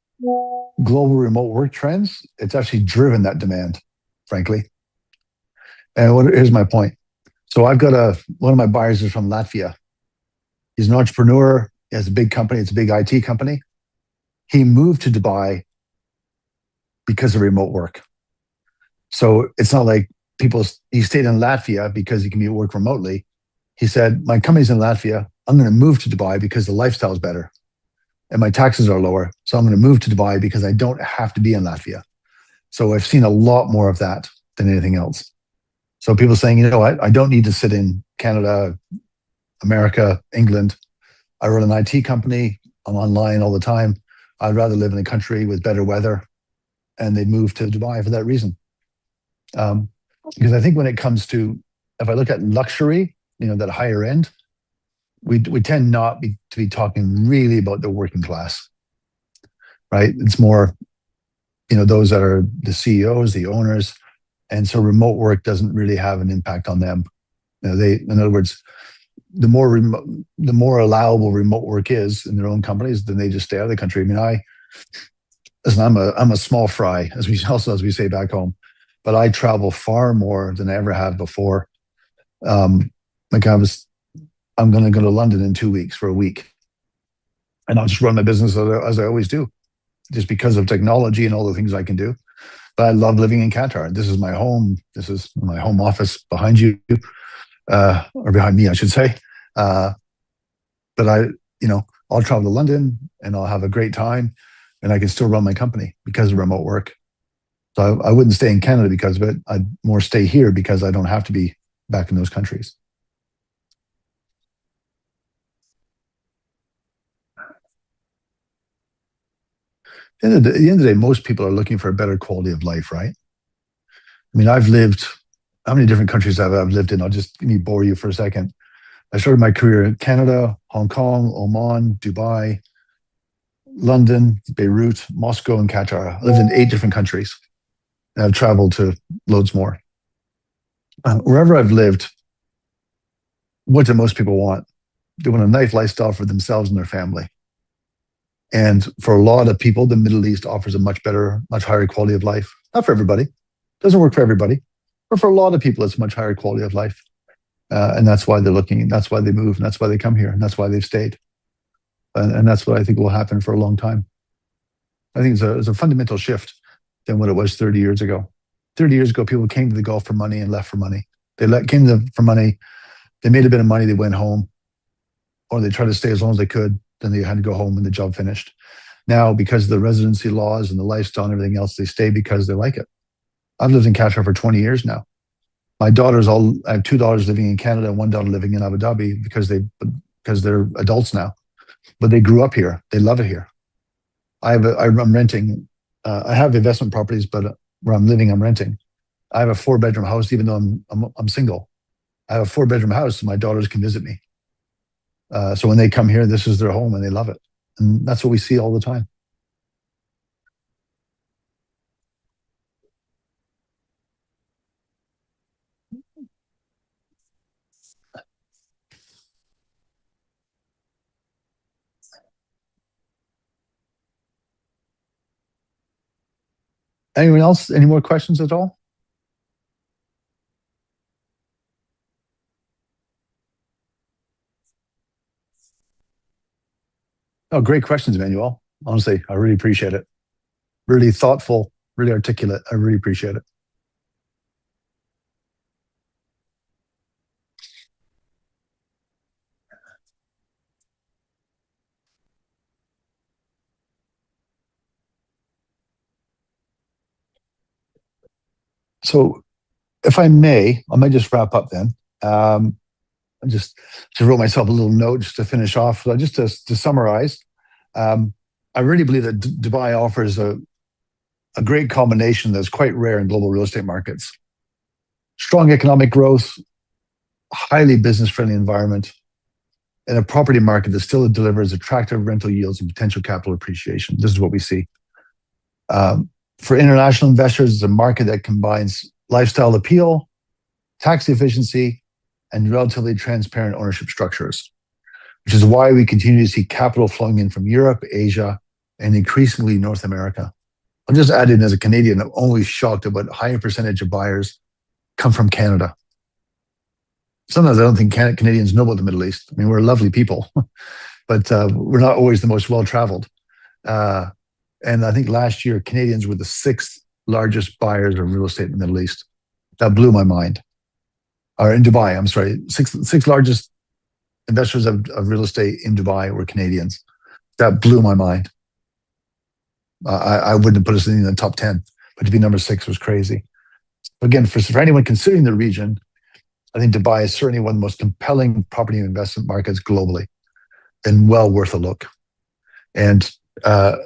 global remote work trends, it's actually driven that demand, frankly. And here's my point. So I've got one of my buyers is from Latvia. He's an entrepreneur. He has a big company. It's a big IT company. He moved to Dubai because of remote work. So it's not like he stayed in Latvia because he can work remotely. He said, my company's in Latvia. I'm going to move to Dubai because the lifestyle is better and my taxes are lower. So I'm going to move to Dubai because I don't have to be in Latvia. So I've seen a lot more of that than anything else. So people saying, you know what, I don't need to sit in Canada, America, England. I run an IT company. I'm online all the time. I'd rather live in a country with better weather. And they moved to Dubai for that reason. Because I think when it comes to, if I look at luxury, that higher end, we tend not to be talking really about the working class, right? It's more, those that are the CEOs, the owners, and so remote work doesn't really have an impact on them. In other words, the more allowable remote work is in their own companies, then they just stay out of the country. I mean, listen, I'm a small fry, as we say back home, but I travel far more than I ever have before. Like I'm going to go to London in 2 weeks for a week, and I'll just run my business as I always do, just because of technology and all the things I can do. But I love living in Qatar. This is my home. This is my home office behind you, or behind me, I should say. But I'll travel to London and I'll have a great time, and I can still run my company because of remote work. So I wouldn't stay in Canada because of it. I'd more stay here because I don't have to be back in those countries. At the end of the day, most people are looking for a better quality of life, right? I mean, I've lived, how many different countries I've lived in? Let me bore you for a second. I started my career in Canada, Hong Kong, Oman, Dubai, London, Beirut, Moscow, and Qatar. I lived in 8 different countries. And I've traveled to loads more. Wherever I've lived, what do most people want? They want a nice lifestyle for themselves and their family. And for a lot of people, the Middle East offers a much better, much higher quality of life. Not for everybody. Doesn't work for everybody. But for a lot of people, it's a much higher quality of life. And that's why they're looking, and that's why they move, and that's why they come here, and that's why they've stayed. And that's what I think will happen for a long time. I think it's a fundamental shift than what it was 30 years ago. 30 years ago, people came to the Gulf for money and left for money. For money. They made a bit of money, they went home, or they tried to stay as long as they could. Then they had to go home when the job finished. Now, because of the residency laws and the lifestyle and everything else, they stay because they like it. I've lived in Qatar for 20 years now. I have 2 daughters living in Canada and 1 daughter living in Abu Dhabi because they're adults now. But they grew up here. They love it here. I'm renting. I have investment properties, but where I'm living, I'm renting. I have a 4-bedroom house, even though I'm single. I have a 4-bedroom house, and my daughters can visit me. So when they come here, this is their home, and they love it. And that's what we see all the time. Anyone else? Any more questions at all? Oh, great questions, Emmanuel. Honestly, I really appreciate it. Really thoughtful, really articulate. I really appreciate it. So, if I may, I might just wrap up then. I just wrote myself a little note just to finish off. So just to summarize, um, I really believe that Dubai offers a great combination that's quite rare in global real estate markets. Strong economic growth, highly business-friendly environment, and a property market that still delivers attractive rental yields and potential capital appreciation. This is what we see. For international investors, it's a market that combines lifestyle appeal, tax efficiency, and relatively transparent ownership structures, which is why we continue to see capital flowing in from Europe, Asia, and increasingly North America. I'll just add in as a Canadian, I'm always shocked at what higher percentage of buyers come from Canada. Sometimes I don't think Canadians know about the Middle East. I mean, we're lovely people, but we're not always the most well-traveled. And I think last year, Canadians were the sixth largest buyers of real estate in the Middle East. That blew my mind. Or in Dubai, I'm sorry. Six largest investors of real estate in Dubai were Canadians. That blew my mind. I wouldn't have put us in the top 10, but to be number six was crazy. Again, for anyone considering the region, I think Dubai is certainly one of the most compelling property investment markets globally and well worth a look. And I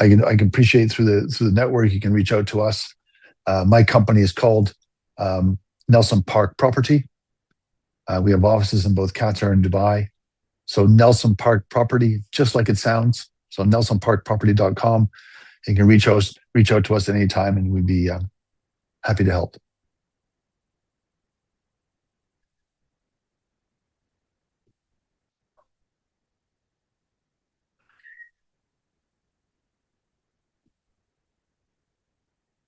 can appreciate through the network, you can reach out to us. My company is called Nelson Park Property. We have offices in both Qatar and Dubai. So Nelson Park Property, just like it sounds. So nelsonparkproperty.com. You can reach out to us at any time, and we'd be happy to help.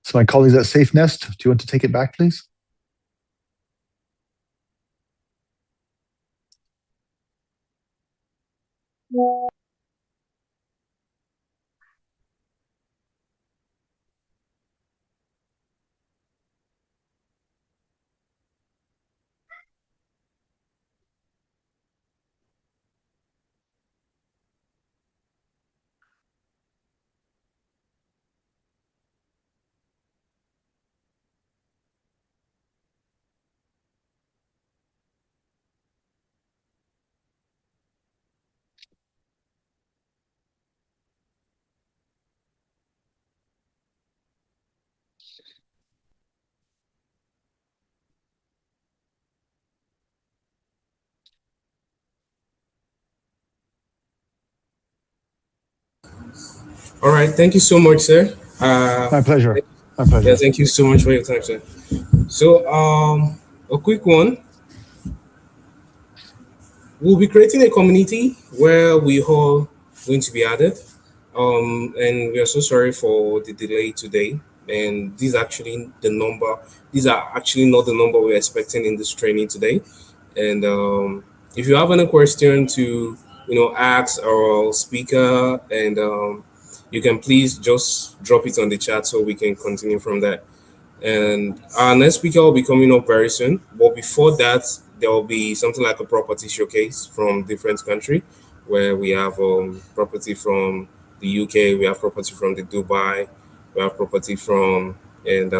So my colleagues at Safe Nest, do you want to take it back, please? All right. Thank you so much, sir. My pleasure. My Yeah, pleasure. thank you so much for your time, sir. So, a quick one. We'll be creating a community where we all going to be added. And we are so sorry for the delay today. And these actually the number. These are actually not the number we're expecting in this training today. And if you have any question to ask our speaker, and you can please just drop it on the chat so we can continue from there. And our next speaker will be coming up very soon. But before that, there will be something like a property showcase from different country, where we have property from the UK, we have property from the Dubai, we have property from and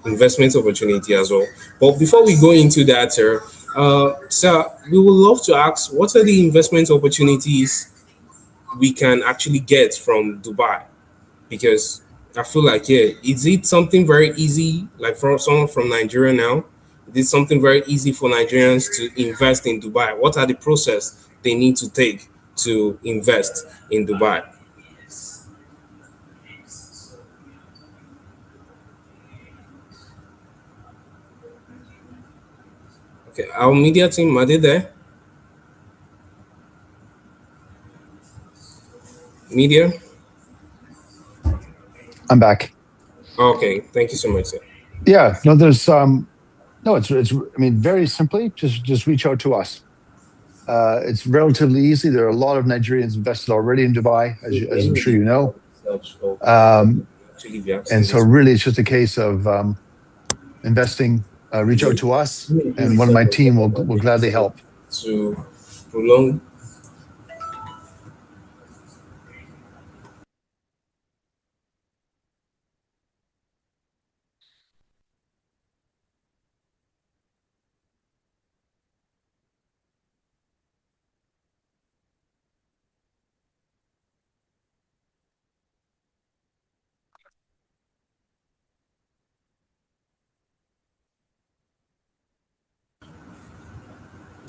investment opportunity as well. But before we go into that, sir, we would love to ask, what are the investment opportunities we can actually get from Dubai? Because I feel like, yeah, is it something very easy, like for someone from Nigeria now? Is it something very easy for Nigerians to invest in Dubai? What are the process they need to take to invest in Dubai? Okay, our media team, are they there? Media? I'm back. Okay, thank you so much, sir. Yeah, no, there's no, it's I mean, very simply, just reach out to us. It's relatively easy. There are a lot of Nigerians invested already in Dubai, as I'm sure you know. Actually, be And asking so this. really it's just a case of investing. Reach out to us, Really do and one of my research on team top will of my daily gladly self help. to prolong.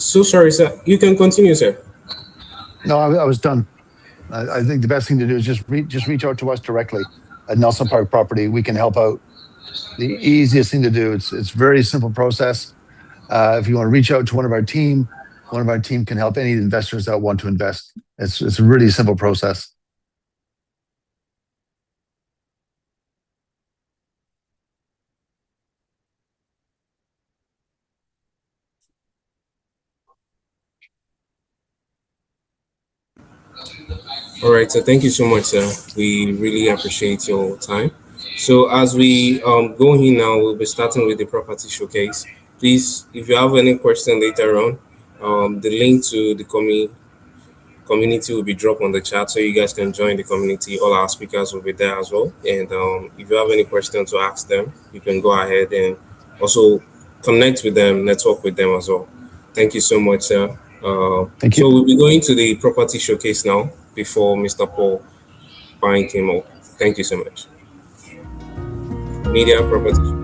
So sorry, sir. You can continue, sir. No, I was done. I think the best thing to do is just reach out to us directly at Nelson Park Property. We can help out. The easiest thing to do. It's very simple process. If you want to reach out to one of our team can help any investors that want to invest. It's a really simple process. All right, so thank you so much, sir. We really appreciate your time. So as we go in now, we'll be starting with the property showcase. Please, if you have any question later on, the link to the community will be dropped on the chat so you guys can join the community. All our speakers will be there as well. And if you have any questions to ask them, you can go ahead and also connect with them, network with them as well. Thank you so much, sir. Thank So you. we'll be going to the property showcase now before Mr. Paul Pine came up. Thank you so much. Media property.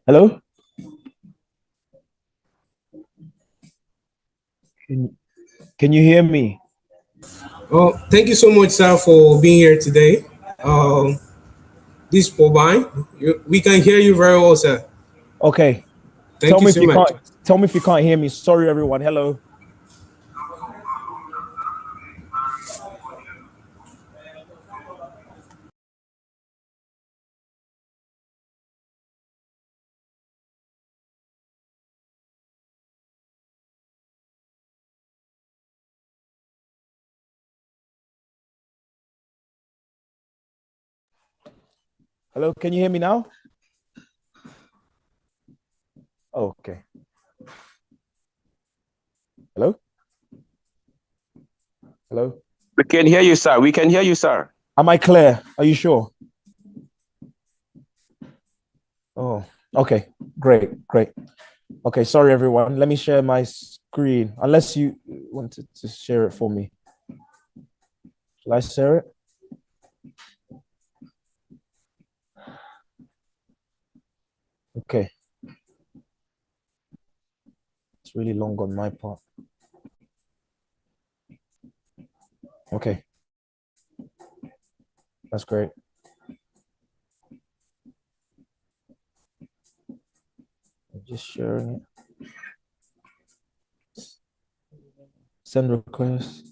Hello? Can, can you hear me? Oh, thank you so much, sir, for being here today. Um, this is Paul Bine. We can hear you very well, sir. Okay. Thank you so much. Tell me if you can't hear me. Sorry, everyone. Hello. Hello. Can you hear me now? Oh, okay. Hello? Hello? We can hear you, sir. We can hear you, sir. Am I clear? Are you sure? Oh, okay. Great. Great. Okay. Sorry, everyone. Let me share my screen. Unless you wanted to share it for me. Shall I share it? Okay. It's really long on my part. Okay. That's great. I'm just sharing it. Send request.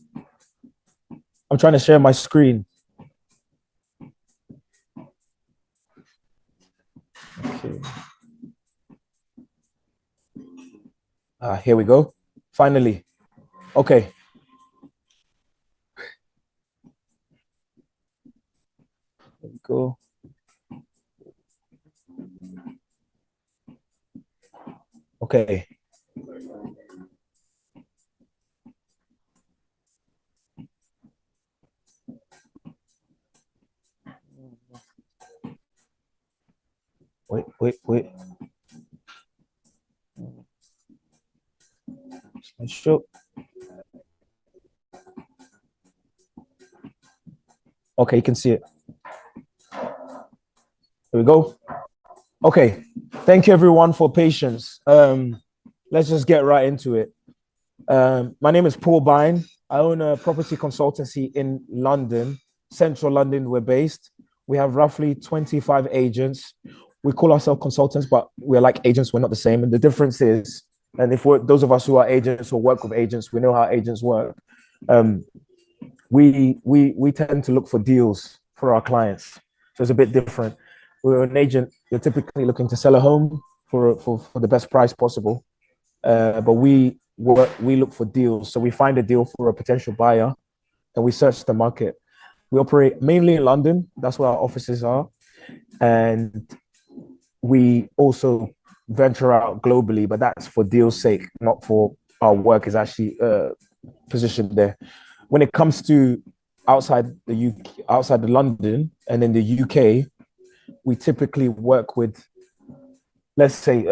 I'm trying to share my screen. Okay. Here we go. Finally. Okay. There we go. Okay. Wait. Show. Okay, you can see it. There we go. Okay. Thank you everyone for patience. Let's just get right into it. My name is Paul Bine. I own a property consultancy in London, central London. We're based. We have roughly 25 agents. We call ourselves consultants, but we're like agents. We're not the same. And the difference is, and if we're those of us who are agents or work with agents, we know how agents work. Um, we tend to look for deals for our clients. So it's a bit different. We're an agent. You're typically looking to sell a home for the best price possible. But we look for deals. So we find a deal for a potential buyer and we search the market. We operate mainly in London. That's where our offices are. And we also venture out globally, but that's for deal's sake, not for our work is actually positioned there. When it comes to outside of London and in the UK, we typically work with, let's say,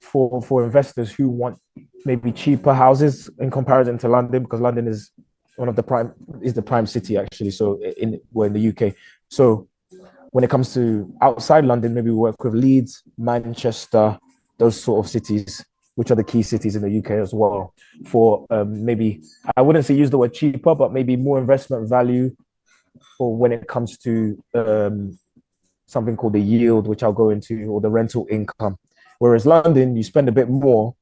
for investors who want maybe cheaper houses in comparison to London, because London is one of the prime city actually. So we're in the UK. So when it comes to outside London, maybe we work with Leeds, Manchester, those sort of cities, which are the key cities in the UK as well. For maybe, I wouldn't say use the word cheaper, but maybe more investment value for when it comes to something called the yield, which I'll go into, or the rental income. Whereas London, you spend a bit more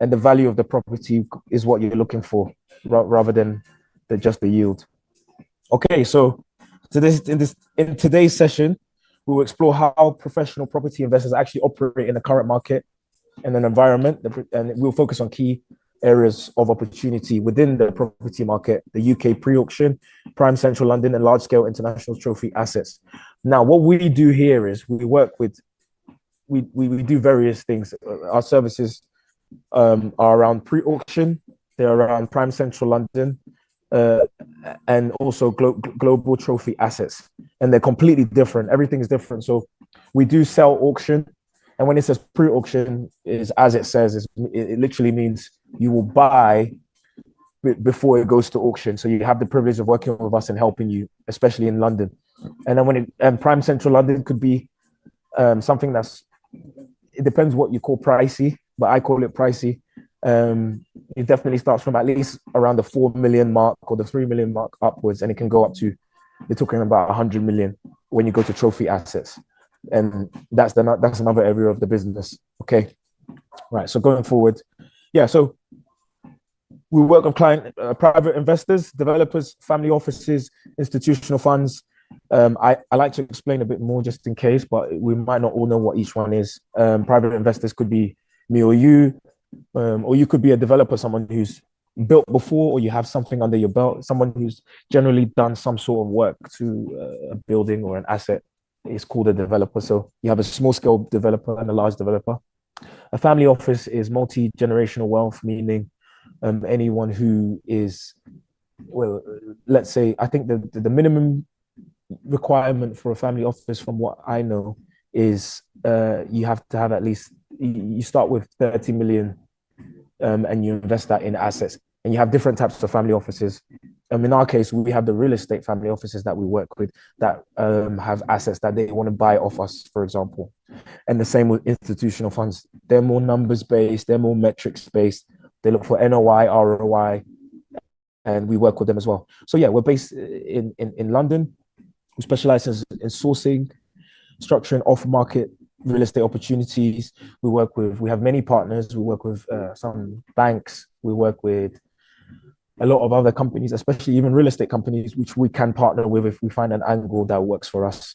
and the value of the property is what you're looking for rather than just the yield. Okay, so in today's session, we will explore how professional property investors actually operate in the current market and an environment, and we'll focus on key areas of opportunity within the property market, the UK pre-auction, prime central London, and large-scale international trophy assets. Now, what we do here is we work with, we do various things. Our services are around pre-auction, they're around prime central London, uh, and also global trophy assets. And they're completely different. Everything is different. So we do sell auction, And when it says pre-auction, is as it says, it literally means you will buy before it goes to auction. So you have the privilege of working with us and helping you, especially in London. And then and prime central London could be something that's, it depends what you call pricey, but I call it pricey. It definitely starts from at least around the 4 million mark or the 3 million mark upwards, and it can go up to, you're talking about 100 million when you go to trophy assets. And that's another area of the business. Okay. Right. So going forward, yeah. So we work with private investors, developers, family offices, institutional funds. I like to explain a bit more just in case, but we might not all know what each one is. Private investors could be me or you could be a developer, someone who's built before, or you have something under your belt, someone who's generally done some sort of work to a building or an asset. Is called a developer. So you have a small scale developer and a large developer. A family office is multi-generational wealth, meaning anyone who is, well, let's say, I think the minimum requirement for a family office, from what I know, is you have to have at least, you start with 30 million and you invest that in assets. And you have different types of family offices. In our case, we have the real estate family offices that we work with that have assets that they want to buy off us, for example. And the same with institutional funds. They're more numbers based, they're more metrics based. They look for NOI, ROI, and we work with them as well. So yeah, we're based in London. We specialize in sourcing, structuring off-market real estate opportunities. We have many partners. We work with some banks. We work with a lot of other companies, especially even real estate companies, which we can partner with if we find an angle that works for us.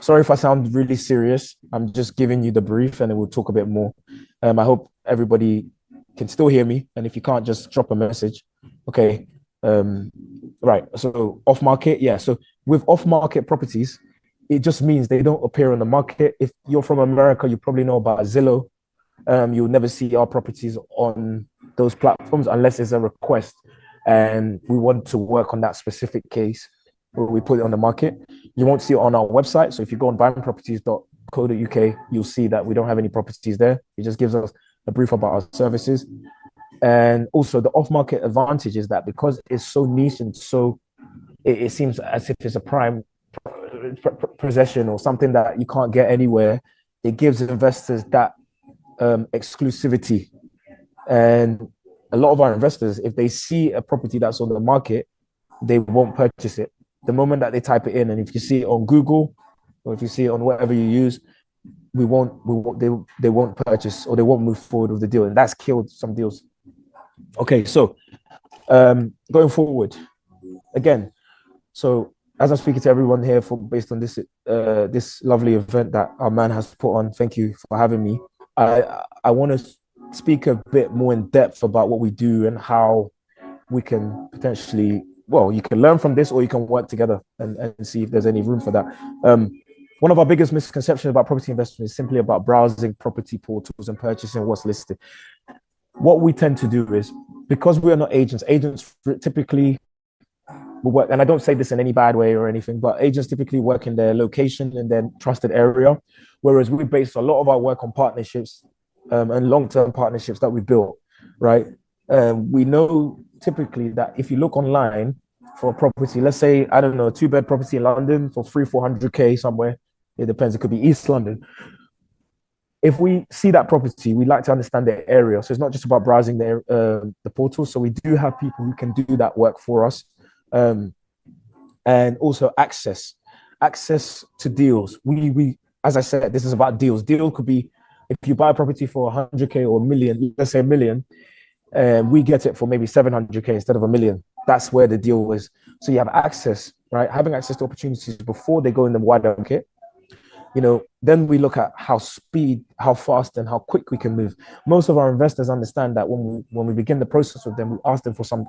Sorry if I sound really serious. I'm just giving you the brief and then we'll talk a bit more. I hope everybody can still hear me. And if you can't, just drop a message. Okay. Right. So off market. Yeah. So with off market properties, it just means they don't appear on the market. If you're from America, you probably know about Zillow. You'll never see our properties on those platforms unless it's a request and we want to work on that specific case where we put it on the market. You won't see it on our website. So if you go on buyingproperties.co.uk, you'll see that we don't have any properties there. It just gives us a brief about our services. And also the off-market advantage is that because it's so niche and so it seems as if it's a prime possession or something that you can't get anywhere, it gives investors that exclusivity. And a lot of our investors, if they see a property that's on the market, they won't purchase it. The moment that they type it in, and if you see it on Google or if you see it on whatever you use, they won't purchase or they won't move forward with the deal, and that's killed some deals. Okay, so going forward, again, so as I'm speaking to everyone here based on this lovely event that our man has put on, thank you for having me. I want to speak a bit more in depth about what we do and how we can potentially, well, you can learn from this or you can work together and see if there's any room for that. One of our biggest misconceptions about property investment is simply about browsing property portals and purchasing what's listed. What we tend to do is, because we are not agents typically will work, and I don't say this in any bad way or anything, but agents typically work in their location and their trusted area, whereas we base a lot of our work on partnerships and long-term partnerships that we built, right? We know typically that if you look online for a property, let's say, I don't know, a 2-bed property in London for 300-400K somewhere, it depends, it could be East London. If we see that property, we like to understand the area. So it's not just about browsing the portal. So we do have people who can do that work for us. And also access to deals. We, as I said, this is about deals. Deal could be, if you buy a property for 100K or a million, let's say a million, we get it for maybe 700K instead of a million. That's where the deal is. So you have access, right? Having access to opportunities before they go in the wider market. You know, then we look at how fast and how quick we can move. Most of our investors understand that when we begin the process with them, we ask them for some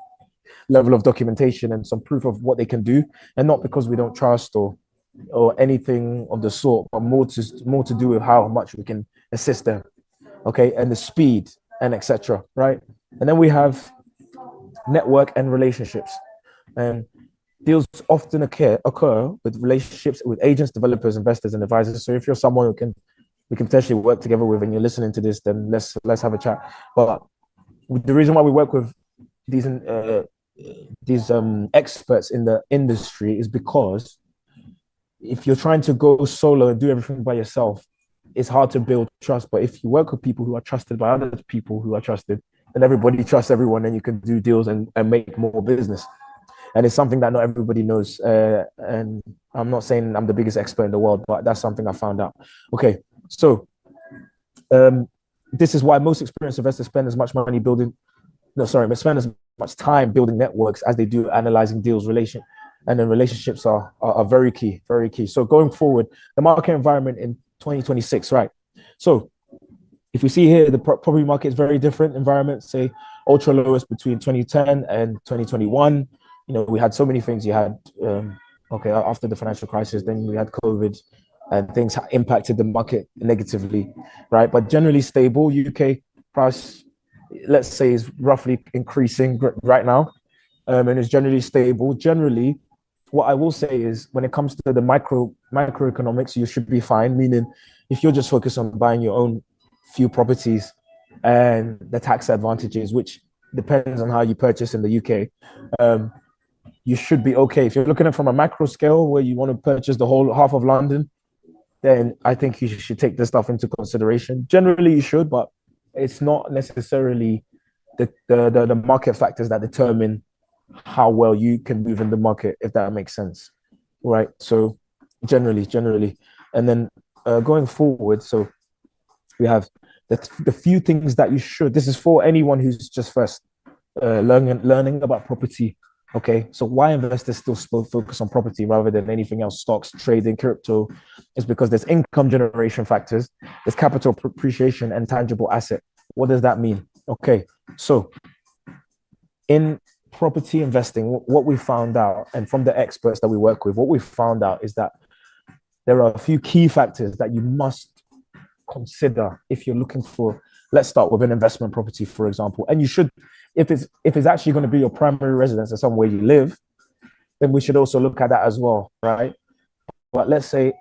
level of documentation and some proof of what they can do, and not because we don't trust or anything of the sort, but more to do with how much we can assist them, okay, and the speed and etc. Right, and then we have network and relationships, and deals often occur with relationships with agents, developers, investors, and advisors. So if you're someone who can we can potentially work together with, and you're listening to this, then let's have a chat. But the reason why we work with these experts in the industry is because if you're trying to go solo and do everything by yourself, it's hard to build trust. But if you work with people who are trusted by other people who are trusted, then everybody trusts everyone, and you can do deals and make more business. And it's something that not everybody knows. And I'm not saying I'm the biggest expert in the world, but that's something I found out. Okay, so this is why most experienced investors spend as much money building. No, sorry, spend as much time building networks as they do analyzing deals. And then relationships are very key, very key. So going forward, the market environment in 2026, right? So if we see here, the property market is very different environment. Say ultra lowest between 2010 and 2021. You know, we had so many things. You had after the financial crisis, then we had COVID, and things impacted the market negatively, right? But generally stable. UK price, let's say, is roughly increasing right now, and it's generally stable. Generally, what I will say is when it comes to the microeconomics, you should be fine. Meaning, if you're just focused on buying your own few properties and the tax advantages, which depends on how you purchase in the UK, you should be okay. If you're looking at it from a macro scale where you want to purchase the whole half of London, then I think you should take this stuff into consideration. Generally, you should, but it's not necessarily the market factors that determine how well you can move in the market, if that makes sense, right? So generally, and then going forward, so we have the few things that you should. This is for anyone who's just first learning about property. Okay, so why investors still focus on property rather than anything else, stocks, trading, crypto, is because there's income generation factors, there's capital appreciation and tangible asset. What does that mean? Okay, so in property investing, what we found out, and from the experts that we work with, what we found out is that there are a few key factors that you must consider if you're looking for. Let's start with an investment property, for example, and you should, if it's actually going to be your primary residence or somewhere you live, then we should also look at that as well, right? But let's say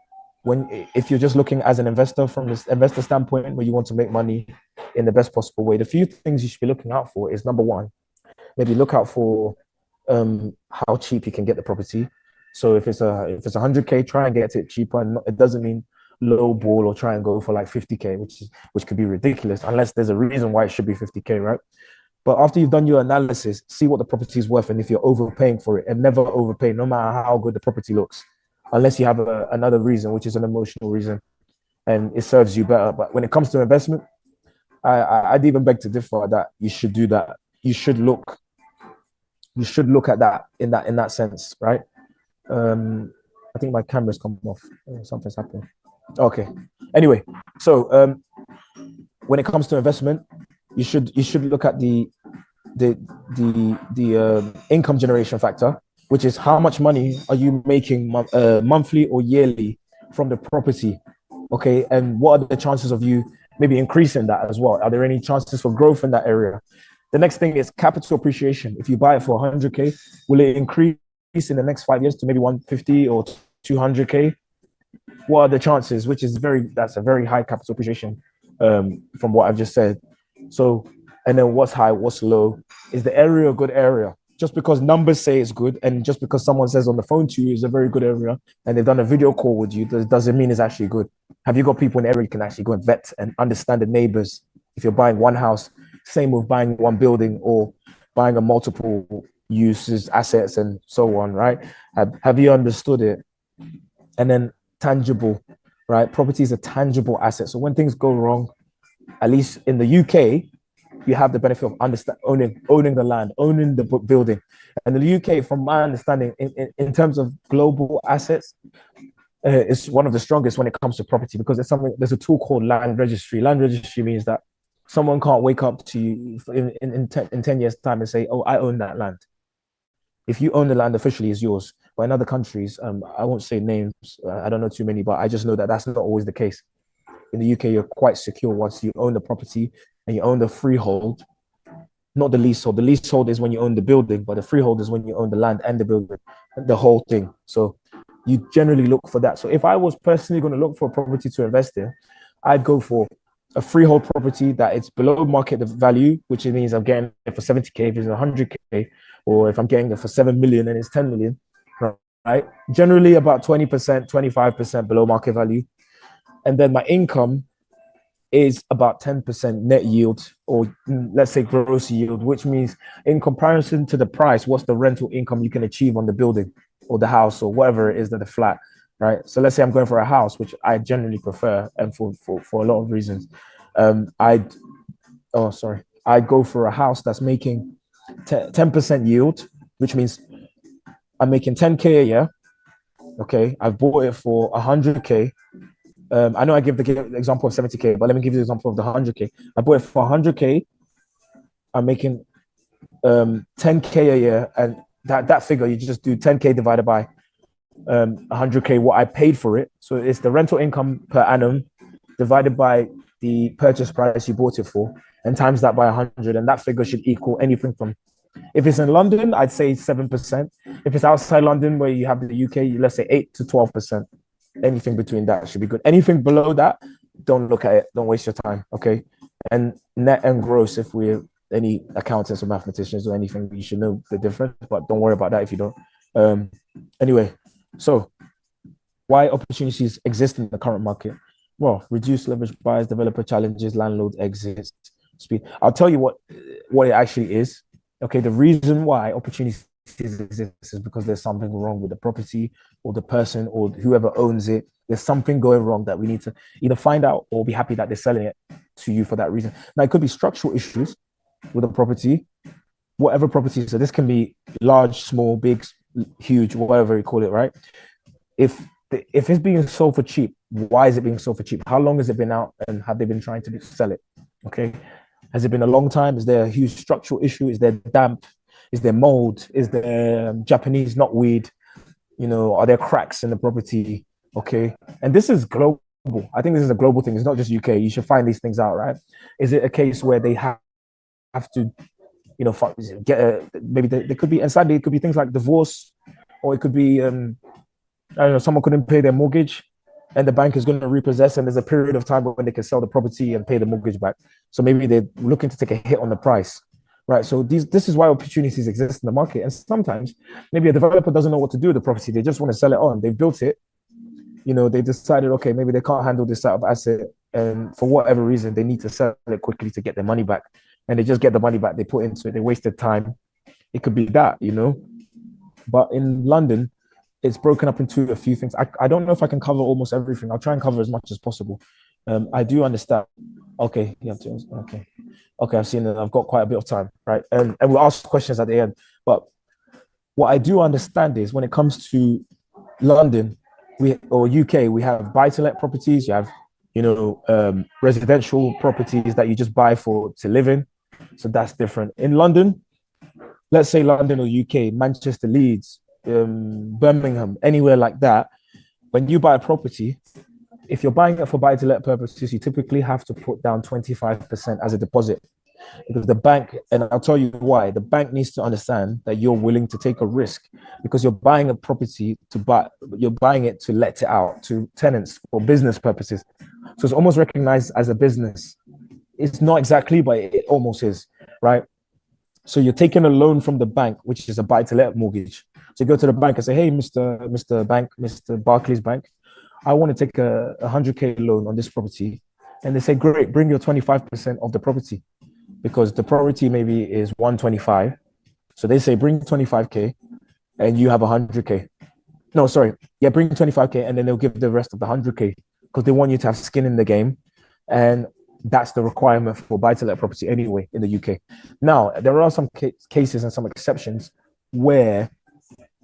if you're just looking as an investor from this investor standpoint, where you want to make money in the best possible way, the few things you should be looking out for is, number one, maybe look out for how cheap you can get the property. So if it's 100K, try and get it cheaper. And it doesn't mean low ball or try and go for like 50K, which could be ridiculous unless there's a reason why it should be 50K, right? But after you've done your analysis, see what the property is worth, and if you're overpaying for it, and never overpay, no matter how good the property looks, unless you have another reason, which is an emotional reason, and it serves you better. But when it comes to investment, I'd even beg to differ that you should do that. You should look at that in that sense, right? I think my camera's come off. Something's happening. Okay. Anyway, so when it comes to investment, you should look at the income generation factor, which is how much money are you making monthly or yearly from the property, okay? And what are the chances of you maybe increasing that as well? Are there any chances for growth in that area? The next thing is capital appreciation. If you buy it for 100K, will it increase in the next 5 years to maybe 150 or 200K? What are the chances? That's a very high capital appreciation from what I've just said. So, and then what's high, what's low? Is the area a good area? Just because numbers say it's good, and just because someone says on the phone to you it's a very good area, and they've done a video call with you, doesn't mean it's actually good. Have you got people in the area you can actually go and vet and understand the neighbors? If you're buying one house, same with buying one building or buying a multiple uses, assets, and so on, right? Have you understood it? And then tangible, right? Property is a tangible asset. So when things go wrong, at least in the UK, you have the benefit of owning the land, owning the building. And the UK, from my understanding, in terms of global assets, is one of the strongest when it comes to property, because there's a tool called land registry. Land registry means that someone can't wake up to you in 10 years' time and say, oh, I own that land. If you own the land, officially it's yours. But in other countries, I won't say names, I don't know too many, but I just know that that's not always the case. In the UK, you're quite secure once you own the property and you own the freehold, not the leasehold. The leasehold is when you own the building, but the freehold is when you own the land and the building, the whole thing. So you generally look for that. So if I was personally going to look for a property to invest in, I'd go for a freehold property that it's below market value, which means I'm getting it for 70K if it's 100K, or if I'm getting it for 7 million and it's 10 million, right? Generally about 20%, 25% below market value. And then my income is about 10% net yield, or let's say gross yield, which means in comparison to the price, what's the rental income you can achieve on the building or the house or whatever it is that the flat, right? So let's say I'm going for a house, which I generally prefer, and for a lot of reasons. I'd I'd go for a house that's making 10% yield, which means I'm making 10K a year. Okay, I've bought it for 100K. I know I give the example of 70K, but let me give you the example of the 100K. I bought it for 100K. I'm making 10K a year, and that figure, you just do 10K divided by 100K, what I paid for it. So it's the rental income per annum divided by the purchase price you bought it for, and times that by 100, and that figure should equal anything from, if it's in London, I'd say 7%. If it's outside London, where you have the UK, let's say 8 to 12%. Anything between that should be good. Anything below that, don't look at it. Don't waste your time. Okay. And net and gross, if we're any accountants or mathematicians or anything, you should know the difference, but don't worry about that if you don't. Anyway, so why opportunities exist in the current market? Well, reduce leverage buyers, developer challenges, landlord exits, speed. I'll tell you what it actually is. Okay, the reason why opportunities exist is because there's something wrong with the property or the person or whoever owns it. There's something going wrong that we need to either find out or be happy that they're selling it to you for that reason. Now, it could be structural issues with a property, whatever property. So this can be large, small, big, huge, whatever you call it, right? If it's being sold for cheap, why is it being sold for cheap? How long has it been out, and have they been trying to sell it? Okay. Has it been a long time? Is there a huge structural issue? Is there damp? Is there mold? Is there Japanese knotweed? Are there cracks in the property? Okay. And this is global. I think this is a global thing. It's not just UK. You should find these things out, right? Is it a case where they have to, get maybe there could be, and sadly, it could be things like divorce, or it could be, I don't know, someone couldn't pay their mortgage and the bank is going to repossess, and there's a period of time when they can sell the property and pay the mortgage back. So maybe they're looking to take a hit on the price, right? So this is why opportunities exist in the market. And sometimes maybe a developer doesn't know what to do with the property. They just want to sell it on. They've built it. They decided, okay, maybe they can't handle this type of asset, and for whatever reason, they need to sell it quickly to get their money back. And they just get the money back they put into it. They wasted time. It could be that, But in London, it's broken up into a few things. I don't know if I can cover almost everything. I'll try and cover as much as possible. I do understand. Okay, you have to. Okay. I've seen that. I've got quite a bit of time, right? And we'll ask questions at the end. But what I do understand is when it comes to London, or UK, we have buy-to-let properties. You have, residential properties that you just buy to live in. So that's different. In London, let's say London or UK, Manchester, Leeds, Birmingham, anywhere like that, when you buy a property, if you're buying it for buy-to-let purposes, you typically have to put down 25% as a deposit, because the bank, and I'll tell you why, the bank needs to understand that you're willing to take a risk, because you're buying a property you're buying it to let it out to tenants for business purposes. So it's almost recognized as a business. It's not exactly, but it almost is, right? So you're taking a loan from the bank, which is a buy-to-let mortgage. So you go to the bank and say, hey, Mr. Bank, Mr. Barclays Bank, I want to take a 100K loan on this property. And they say, great, bring your 25% of the property, because the property maybe is 125. So they say, bring 25K and you have 100K. No, sorry. Yeah, bring 25K and then they'll give the rest of the 100K, because they want you to have skin in the game. And that's the requirement for buy-to-let property anyway in the UK. Now, there are some cases and some exceptions where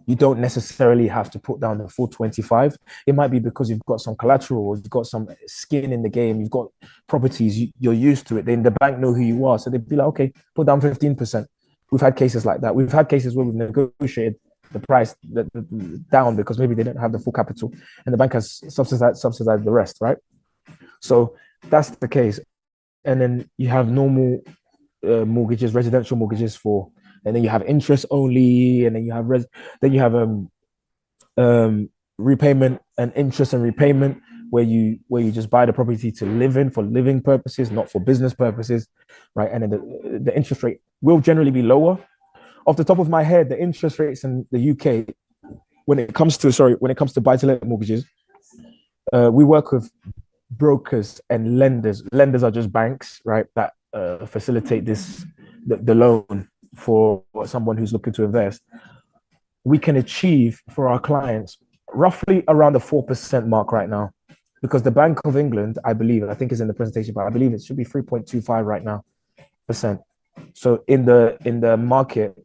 you don't necessarily have to put down the full 25. It might be because you've got some collateral, you've got some skin in the game, you've got properties, you're used to it. Then the bank know who you are. So they'd be like, okay, put down 15%. We've had cases like that. We've had cases where we've negotiated the price down because maybe they didn't have the full capital and the bank has subsidized the rest, right? So that's the case. And then you have normal mortgages, residential mortgages and then you have interest only, and then you have repayment and interest and repayment, where you just buy the property to live in for living purposes, not for business purposes, right? And then the interest rate will generally be lower. Off the top of my head, the interest rates in the UK when it comes to buy-to-let mortgages, we work with brokers and lenders. Lenders are just banks, right, that facilitate the loan for someone who's looking to invest. We can achieve for our clients roughly around the 4% mark right now, because the Bank of England, I think is in the presentation, but I believe it should be 3.25 right now percent. So in the market,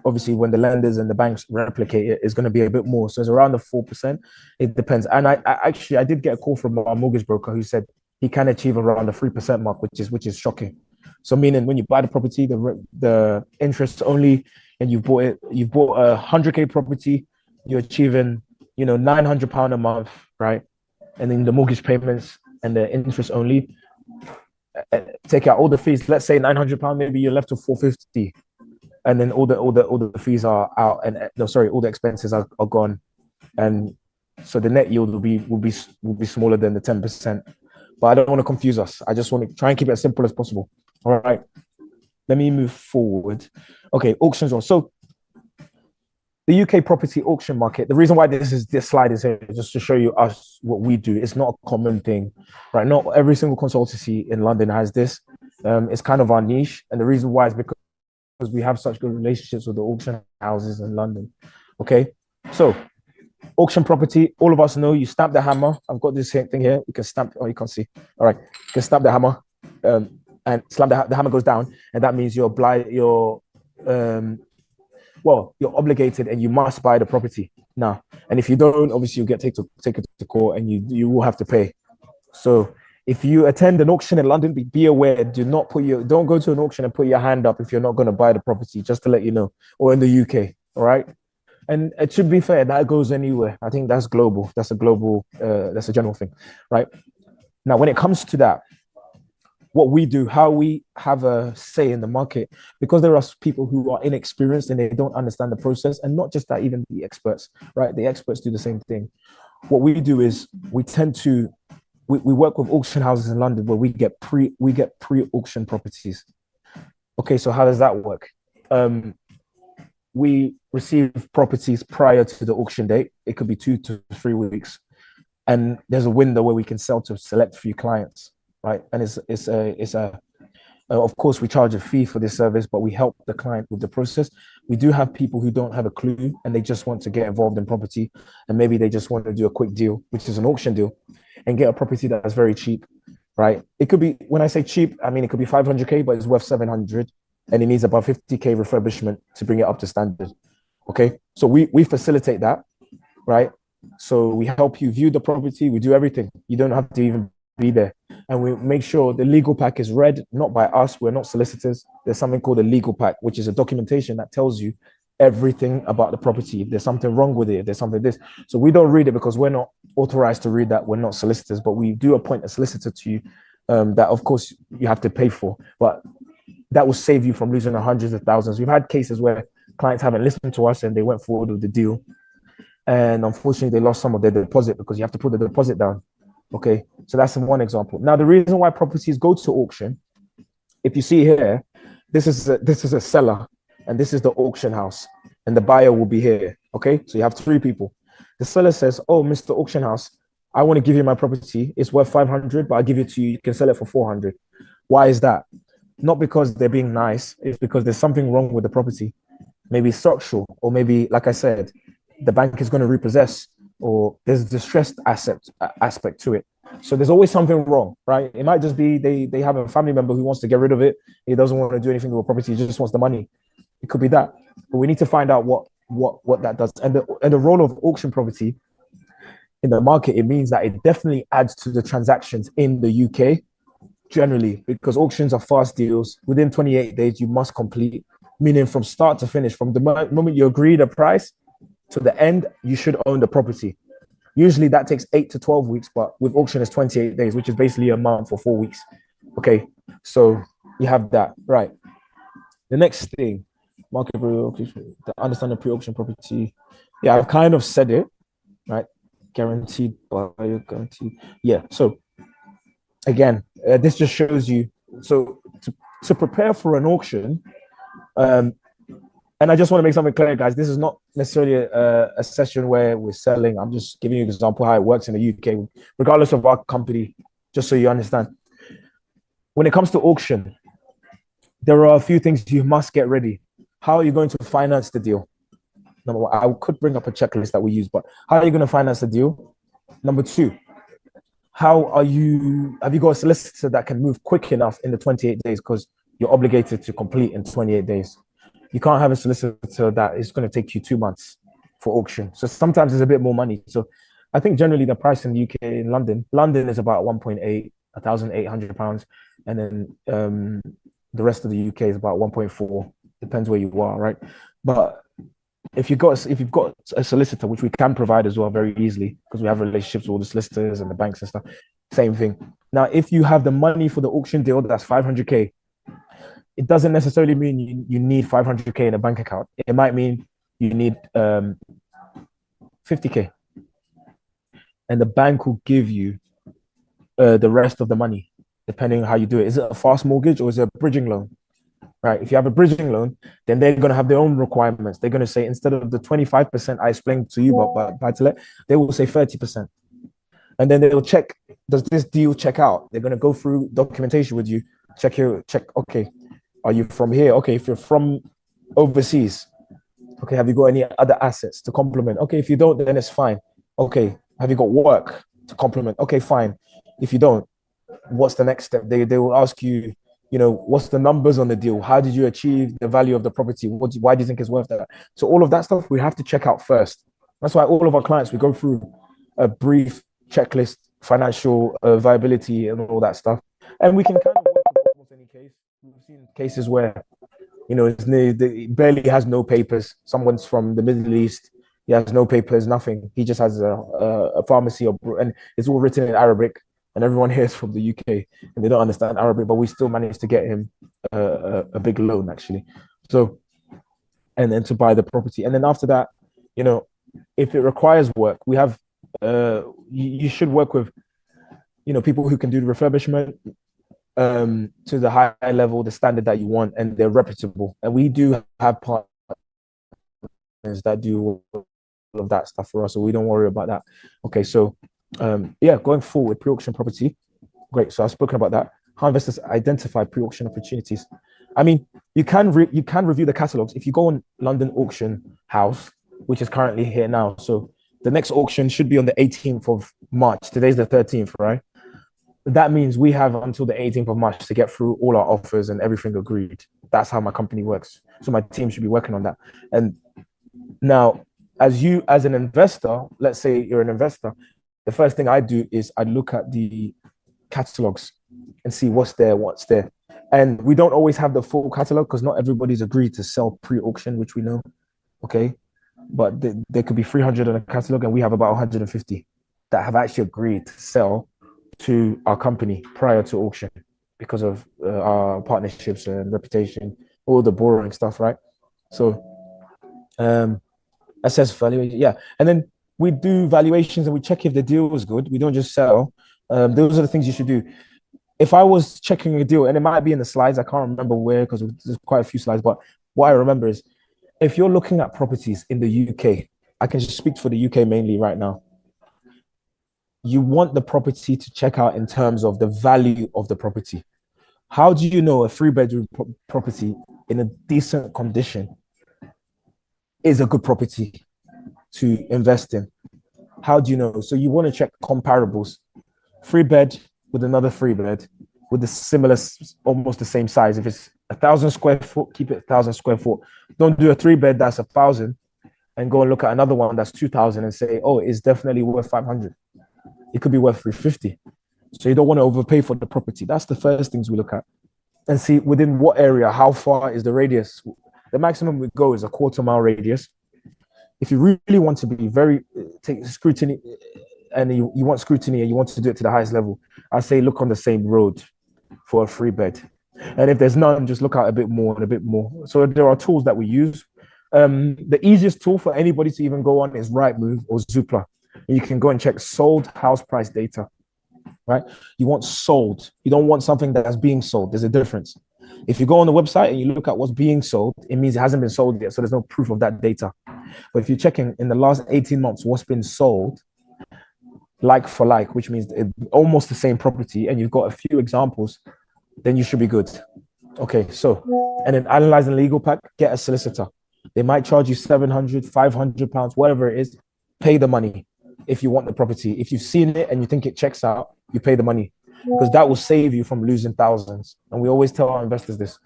obviously when the lenders and the banks replicate it, it's going to be a bit more. So it's around the 4%. It depends. And I did get a call from our mortgage broker who said he can achieve around the 3% mark, which is shocking. So meaning when you buy the property, the interest only, and you've bought a 100K property, you're achieving, £900 a month, right? And then the mortgage payments and the interest only, take out all the fees. Let's say £900, maybe you're left with 450, and then all the fees are out, and all the expenses are gone, and so the net yield will be smaller than the 10%. But I don't want to confuse us. I just want to try and keep it as simple as possible. All right. Let me move forward. Okay, auctions on. So the UK property auction market, the reason why this slide is here is just to show you us what we do. It's not a common thing, right? Not every single consultancy in London has this. It's kind of our niche. And the reason why is because we have such good relationships with the auction houses in London. Okay, so auction property, all of us know you stamp the hammer. I've got this thing here. You can stamp, you can't see. All right, you can stamp the hammer and slam the hammer goes down. And that means you're obligated and you must buy the property now. And if you don't, obviously you get taken to court and you will have to pay. So if you attend an auction in London, be aware, don't go to an auction and put your hand up if you're not going to buy the property, just to let you know, or in the UK, all right? And it should be fair, that goes anywhere. I think that's global. That's a general thing, right? Now, when it comes to that, what we do, how we have a say in the market, because there are people who are inexperienced and they don't understand the process, and not just that, even the experts, right? The experts do the same thing. What we do is we work with auction houses in London where we get pre-auction properties. Okay, so how does that work? We receive properties prior to the auction date. It could be 2 to 3 weeks, and there's a window where we can sell to select few clients, right? And of course we charge a fee for this service, but we help the client with the process. We do have people who don't have a clue and they just want to get involved in property, and maybe they just want to do a quick deal, which is an auction deal, and get a property that's very cheap, right? It could be, when I say cheap, I mean it could be 500K, but it's worth 700, and it needs about 50K refurbishment to bring it up to standard. Okay, so we facilitate that, right? So we help you view the property, we do everything. You don't have to even be there, and we make sure the legal pack is read, not by us. We're not solicitors. There's something called a legal pack, which is a documentation that tells you everything about the property. If there's something wrong with it, if there's something this. So we don't read it because we're not authorized to read that. We're not solicitors, but we do appoint a solicitor to you that of course you have to pay for, but that will save you from losing hundreds of thousands. We've had cases where clients haven't listened to us and they went forward with the deal, and unfortunately they lost some of their deposit because you have to put the deposit down. Okay, so that's one example. Now, the reason why properties go to auction, if you see here, this is a seller and this is the auction house, and the buyer will be here. Okay, so you have 3 people. The seller says, "Oh, Mr. Auction House, I want to give you my property. It's worth 500, but I'll give it to you. You can sell it for 400. Why is that? Not because they're being nice. It's because there's something wrong with the property. Maybe structural, or maybe, like I said, the bank is going to repossess, or there's a distressed aspect to it. So there's always something wrong, right? It might just be they have a family member who wants to get rid of it. He doesn't want to do anything with the property. He just wants the money. It could be that. But we need to find out what that does. And the role of auction property in the market, it means that it definitely adds to the transactions in the UK generally, because auctions are fast deals. Within 28 days, you must complete, meaning from start to finish, from the moment you agree the price to the end, you should own the property. Usually that takes 8 to 12 weeks, but with auction it's 28 days, which is basically a month or 4 weeks. Okay, so you have that, right? The next thing, market to understand the pre-auction property. Yeah, I've kind of said it, right? guaranteed buyer, guaranteed. Yeah. So again, this just shows you. So to prepare for an auction, um, and I just want to make something clear, guys. This is not necessarily a session where we're selling. I'm just giving you an example how it works in the UK, regardless of our company, just so you understand. When it comes to auction, there are a few things you must get ready. How are you going to finance the deal? Number one, I could bring up a checklist that we use, but how are you going to finance the deal? Number two, have you got a solicitor that can move quick enough in the 28 days? Because you're obligated to complete in 28 days. You can't have a solicitor that is going to take you 2 months for auction. So sometimes it's a bit more money. So I think generally the price in the UK, in London is about 1.8, £1,800. And then the rest of the UK is about 1.4. Depends where you are, right? But if you've got a solicitor, which we can provide as well very easily, because we have relationships with all the solicitors and the banks and stuff, same thing. Now, if you have the money for the auction deal, that's 500k. It doesn't necessarily mean you need 500k in a bank account. It might mean you need 50k, and the bank will give you the rest of the money, depending on how you do it. Is it a fast mortgage or is it a bridging loan? Right. If you have a bridging loan, then they're going to have their own requirements. They're going to say, instead of the 25% I explained to you about buy to let, they will say 30%. And then they'll check, does this deal check out? They're going to go through documentation with you, check, okay, are you from here? Okay, if you're from overseas, okay, have you got any other assets to complement? Okay, if you don't, then it's fine. Okay, have you got work to complement? Okay, fine. If you don't, what's the next step? They will ask you, what's the numbers on the deal? How did you achieve the value of the property? Why do you think it's worth that? So all of that stuff we have to check out first. That's why all of our clients, we go through a brief checklist, financial viability and all that stuff. And we can kind of work with almost any case. We've seen cases where, it barely has no papers. Someone's from the Middle East. He has no papers, nothing. He just has a pharmacy, and it's all written in Arabic. And everyone here is from the UK and they don't understand Arabic, but we still managed to get him a big loan, actually. So, and then to buy the property. And then after that, if it requires work, we have, you should work with, people who can do the refurbishment to the high level, the standard that you want, and they're reputable. And we do have partners that do all of that stuff for us, so we don't worry about that. Okay, so going forward, pre-auction property. Great. So I've spoken about that. How investors identify pre-auction opportunities. I mean, you can review the catalogs. If you go on London Auction House, which is currently here now, so the next auction should be on the 18th of March. Today's the 13th, right? That means we have until the 18th of March to get through all our offers and everything agreed. That's how my company works. So my team should be working on that. And now, as an investor, let's say you're an investor, the first thing I do is I look at the catalogs and see what's there. And we don't always have the full catalog because not everybody's agreed to sell pre-auction, which we know. Okay. But there could be 300 in a catalog and we have about 150 that have actually agreed to sell to our company prior to auction because of our partnerships and reputation, all the boring stuff, right? So assess valuation. Yeah. And then we do valuations and we check if the deal is good. We don't just sell. Those are the things you should do. If I was checking a deal, and it might be in the slides, I can't remember where because there's quite a few slides, but what I remember is if you're looking at properties in the UK, I can just speak for the UK mainly right now. You want the property to check out in terms of the value of the property. How do you know a 3-bedroom property in a decent condition is a good property to invest in? How do you know? So you want to check comparables. 3-bed with another 3-bed with the similar, almost the same size. If it's 1,000 square foot, keep it 1,000 square foot. Don't do a 3-bed that's 1,000 and go and look at another one that's 2,000 and say, oh, it's definitely worth 500. It could be worth 350. So you don't want to overpay for the property. That's the first things we look at and see within what area, how far is the radius. The maximum we go is a 1/4 mile radius. If you really want to be very take scrutiny and you want scrutiny and you want to do it to the highest level, I say look on the same road for a 3-bed. And if there's none, just look out a bit more and a bit more. So there are tools that we use. The easiest tool for anybody to even go on is Rightmove or Zoopla. And you can go and check sold house price data, right? You want sold. You don't want something that's being sold. There's a difference. If you go on the website and you look at what's being sold, it means it hasn't been sold yet. So there's no proof of that data. But if you're checking in the last 18 months, what's been sold, like for like, which means almost the same property, and you've got a few examples, then you should be good. Okay, so, and then analyzing legal pack, get a solicitor. They might charge you 700, 500 pounds, whatever it is, pay the money if you want the property. If you've seen it and you think it checks out, you pay the money because that will save you from losing thousands. And we always tell our investors this.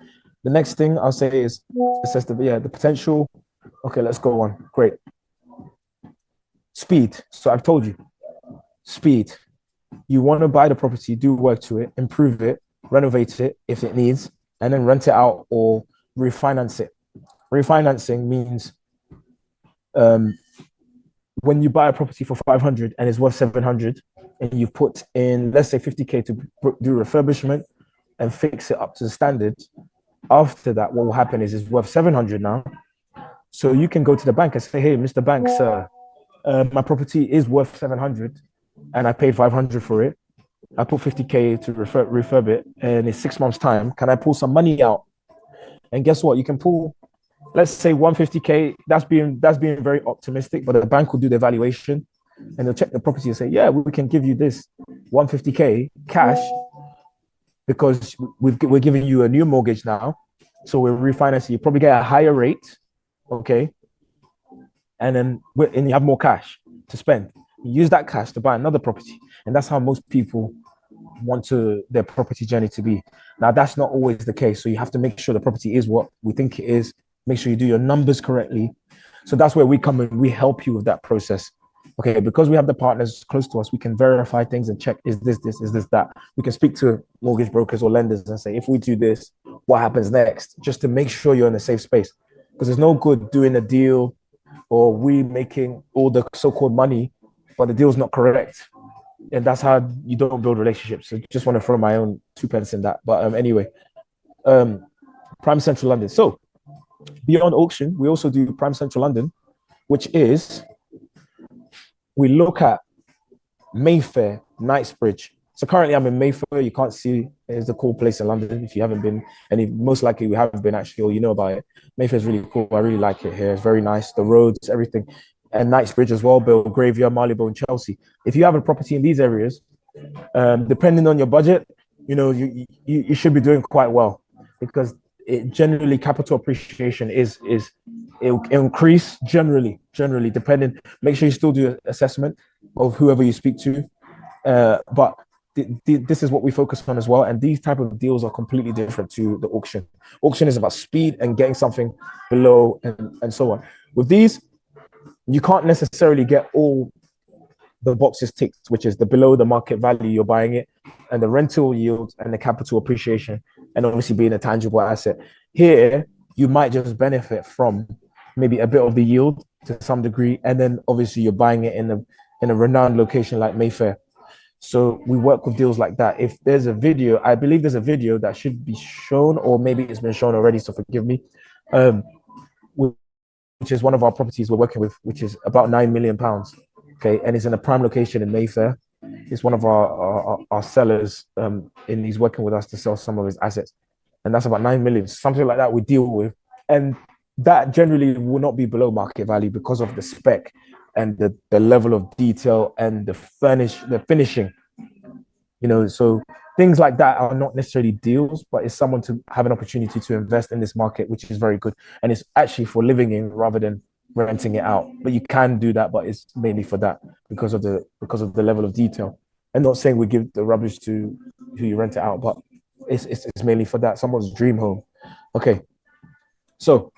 The next thing I'll say is assess the potential. Okay, let's go on. Great. Speed. So I've told you, speed. You want to buy the property, do work to it, improve it, renovate it if it needs, and then rent it out or refinance it. Refinancing means when you buy a property for 500 and it's worth 700, and you've put in, let's say 50K to do refurbishment and fix it up to the standard, after that, what will happen is it's worth 700 now. So you can go to the bank and say, hey, Mr. Bank, sir, my property is worth 700 and I paid 500 for it. I put 50K to refurb it and in 6 months time, can I pull some money out? And guess what? You can pull, let's say 150K. That's being very optimistic, but the bank will do the evaluation and they'll check the property and say, yeah, we can give you this 150K cash because we're giving you a new mortgage now. So we're refinancing. You probably get a higher rate, okay? And then you have more cash to spend. You use that cash to buy another property. And that's how most people want their property journey to be. Now, that's not always the case. So you have to make sure the property is what we think it is. Make sure you do your numbers correctly. So that's where we come in. We help you with that process. Okay, because we have the partners close to us, we can verify things and check, is this, is this, that? We can speak to mortgage brokers or lenders and say, if we do this, what happens next? Just to make sure you're in a safe space. Because there's no good doing a deal or we making all the so-called money, but the deal's not correct. And that's how you don't build relationships. So just want to throw my own 2 pence in that. But anyway, Prime Central London. So beyond auction, we also do Prime Central London, which is, we look at Mayfair, Knightsbridge. So currently I'm in Mayfair. You can't see, it's a cool place in London if you haven't been, and most likely we haven't been actually, or you know about it. Mayfair is really cool. I really like it here. It's very nice. The roads, everything. And Knightsbridge as well, Belgravia, Marylebone, Chelsea. If you have a property in these areas, depending on your budget, you should be doing quite well because generally capital appreciation it'll increase generally depending. Make sure you still do an assessment of whoever you speak to, but this is what we focus on as well. And these type of deals are completely different to the auction. Auction is about speed and getting something below and so on. With these, you can't necessarily get all the boxes ticked, which is the below the market value you're buying it, and the rental yield and the capital appreciation, and obviously being a tangible asset. Here, you might just benefit from maybe a bit of the yield to some degree, and then obviously you're buying it in a renowned location like Mayfair. So we work with deals like that. If there's a video, I believe there's a video that should be shown, or maybe it's been shown already, so forgive me, which is one of our properties we're working with, which is about £9 million. Okay, and it's in a prime location in Mayfair. It's one of our sellers, and he's working with us to sell some of his assets, and that's about 9 million, something like that we deal with, and that generally will not be below market value because of the spec and the level of detail and the finishing. So things like that are not necessarily deals, but it's someone to have an opportunity to invest in this market, which is very good, and it's actually for living in rather than renting it out. But you can do that, but it's mainly for that because of the level of detail. I'm not saying we give the rubbish to who you rent it out, but it's mainly for that, someone's dream home. Okay, so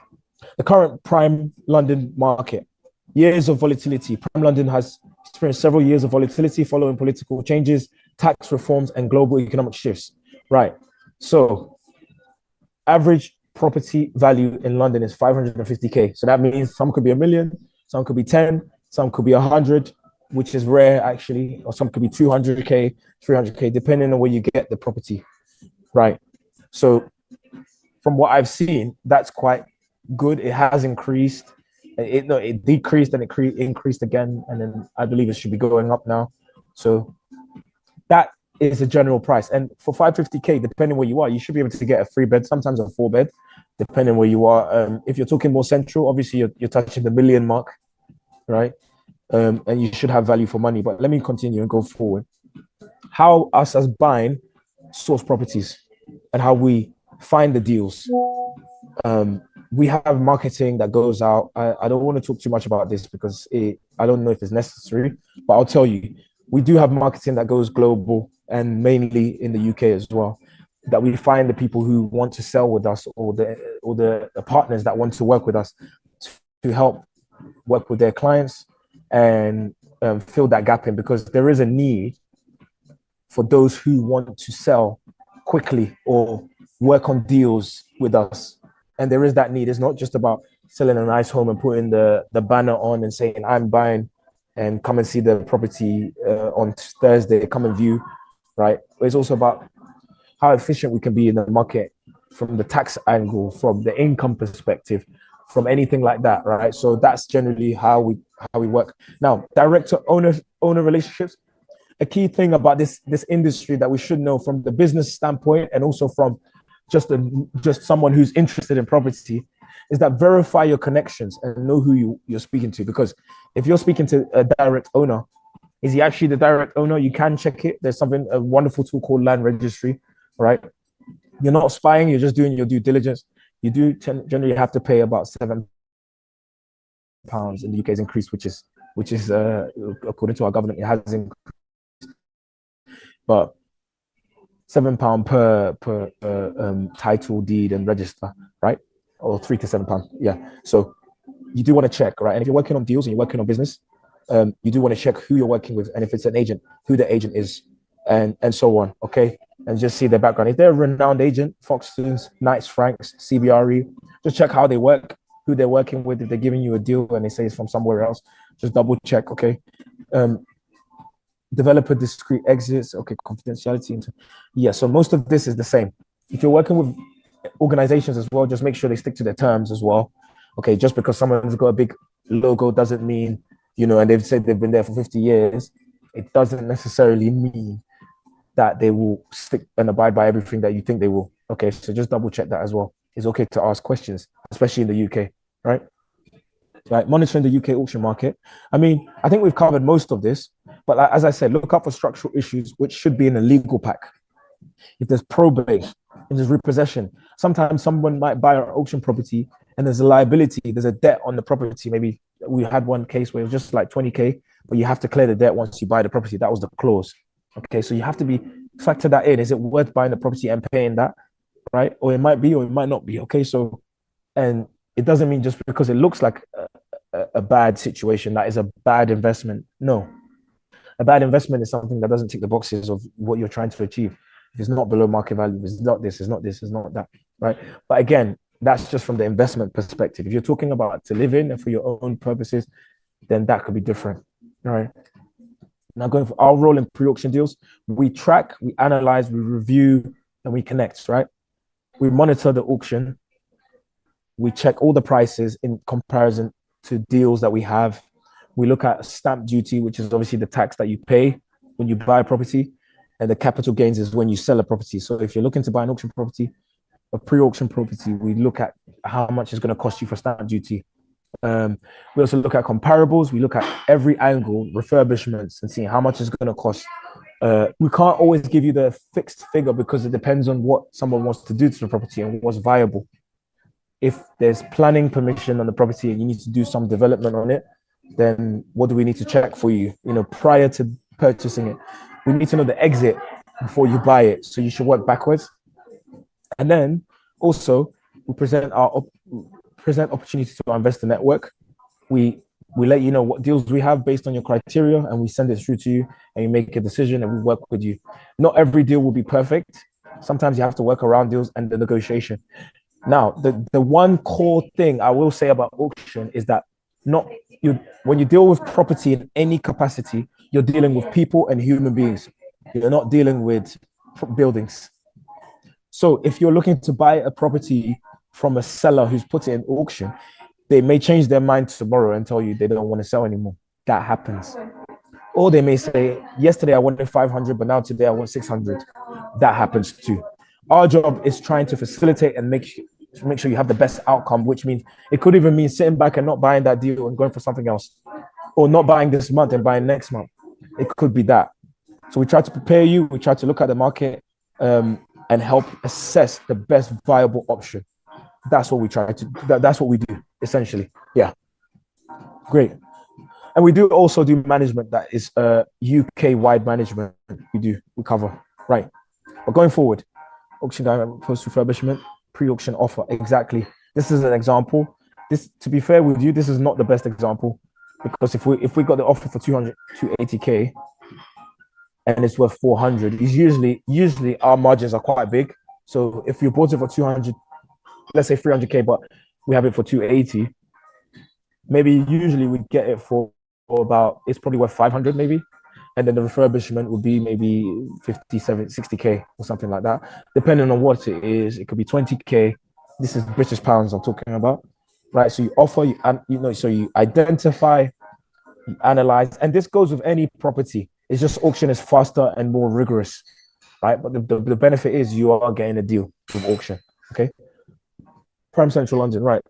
the current prime London market, years of volatility. Prime London has experienced several years of volatility following political changes, tax reforms, and global economic shifts. Right, so average property value in London is 550K. So that means some could be 1 million, some could be 10, some could be 100, which is rare actually, or some could be 200K, 300K, depending on where you get the property. Right. So from what I've seen, that's quite good. It has increased. it decreased and it increased again, and then I believe it should be going up now. So that is a general price. And for 550K, depending where you are, you should be able to get a 3 bed, sometimes a 4 bed, depending where you are. If you're talking more central, obviously you're touching the million mark, right? And you should have value for money. But let me continue and go forward. How us as buying source properties and how we find the deals. We have marketing that goes out. I don't want to talk too much about this because I don't know if it's necessary, but I'll tell you, we do have marketing that goes global and mainly in the UK as well. That we find the people who want to sell with us, or the partners that want to work with us to help work with their clients and fill that gap in, because there is a need for those who want to sell quickly or work on deals with us. And there is that need. It's not just about selling a nice home and putting the banner on and saying, I'm buying and come and see the property on Thursday, come and view, right? But it's also about how efficient we can be in the market from the tax angle, from the income perspective, from anything like that, right? So that's generally how we work. Now, direct to owner relationships, a key thing about this industry that we should know from the business standpoint, and also from just someone who's interested in property, is that verify your connections and know who you're speaking to. Because if you're speaking to a direct owner, is he actually the direct owner? You can check it. There's a wonderful tool called Land Registry, right? You're not spying, you're just doing your due diligence. You do generally have to pay about £7 in the UK's increased, which is according to our government, it has increased. But £7 per title deed and register, right? Or £3 to £7, yeah. So you do want to check, right? And if you're working on deals and you're working on business, you do want to check who you're working with, and if it's an agent, who the agent is, and so on. Okay, and just see their background. If they're a renowned agent, Foxtons, Knights Franks, CBRE, just check how they work, who they're working with. If they're giving you a deal and they say it's from somewhere else, just double check. Okay. Developer discrete exits. Okay, confidentiality. Yeah, so most of this is the same. If you're working with organizations as well, just make sure they stick to their terms as well. Okay, just because someone's got a big logo doesn't mean, and they've said they've been there for 50 years, it doesn't necessarily mean that they will stick and abide by everything that you think they will. Okay, so just double check that as well. It's okay to ask questions, especially in the UK, right? Right, monitoring the UK auction market. I mean, I think we've covered most of this, but as I said, look up for structural issues, which should be in a legal pack. If there's probate, if there's repossession, sometimes someone might buy an auction property and there's a liability, there's a debt on the property. Maybe we had one case where it was just like 20K, but you have to clear the debt once you buy the property. That was the clause. Okay, so you have to factor that in. Is it worth buying the property and paying that, right? Or it might be, or it might not be. Okay, so, and it doesn't mean just because it looks like a bad situation that is a bad investment. No, a bad investment is something that doesn't tick the boxes of what you're trying to achieve. If it's not below market value, it's not this, it's not this, it's not that, right? But again, that's just from the investment perspective. If you're talking about to live in and for your own purposes, then that could be different, all right? Now, going for our role in pre-auction deals, we track, we analyze, we review, and we connect, right? We monitor the auction. We check all the prices in comparison to deals that we have. We look at stamp duty, which is obviously the tax that you pay when you buy a property, and the capital gains is when you sell a property. So if you're looking to buy an auction property, a pre-auction property, we look at how much it's going to cost you for stamp duty. We also look at comparables. We look at every angle, refurbishments, and seeing how much it's going to cost. We can't always give you the fixed figure because it depends on what someone wants to do to the property and what's viable. If there's planning permission on the property and you need to do some development on it, then what do we need to check for you? Prior to purchasing it, we need to know the exit before you buy it. So you should work backwards. And then also we present opportunities to our investor network. We let you know what deals we have based on your criteria, and we send it through to you, and you make a decision, and we work with you. Not every deal will be perfect. Sometimes you have to work around deals and the negotiation. Now, the one core thing I will say about auction is that when you deal with property in any capacity, you're dealing with people and human beings. You're not dealing with buildings. So if you're looking to buy a property from a seller who's put it in auction, They may change their mind tomorrow and tell you they don't want to sell anymore. That happens. Or they may say, yesterday I wanted 500, but now today I want 600. That happens too. Our job is trying to facilitate and make sure you have the best outcome, which means it could even mean sitting back and not buying that deal and going for something else, or not buying this month and buying next month. It could be that. So we try to prepare you. We try to look at the market and help assess the best viable option. That's what we try to. That's what we do essentially. Yeah, great. And we do also do management that is UK wide management. We cover, right. But going forward, auction post refurbishment, pre-auction offer. Exactly. This is an example. This, to be fair with you, this is not the best example, because if we got the offer for 280k and it's worth 400, is usually our margins are quite big. So if you bought it for 200, let's say 300k, but we have it for 280, maybe usually we get it for about, it's probably worth 500 maybe, and then the refurbishment would be maybe 57 60k or something like that, depending on what it is. It could be 20k. This is British pounds I'm talking about, right? So you offer, so you identify, you analyze, and this goes with any property. It's just auction is faster and more rigorous, right? But the benefit is you are getting a deal with auction. Okay, prime central London, right?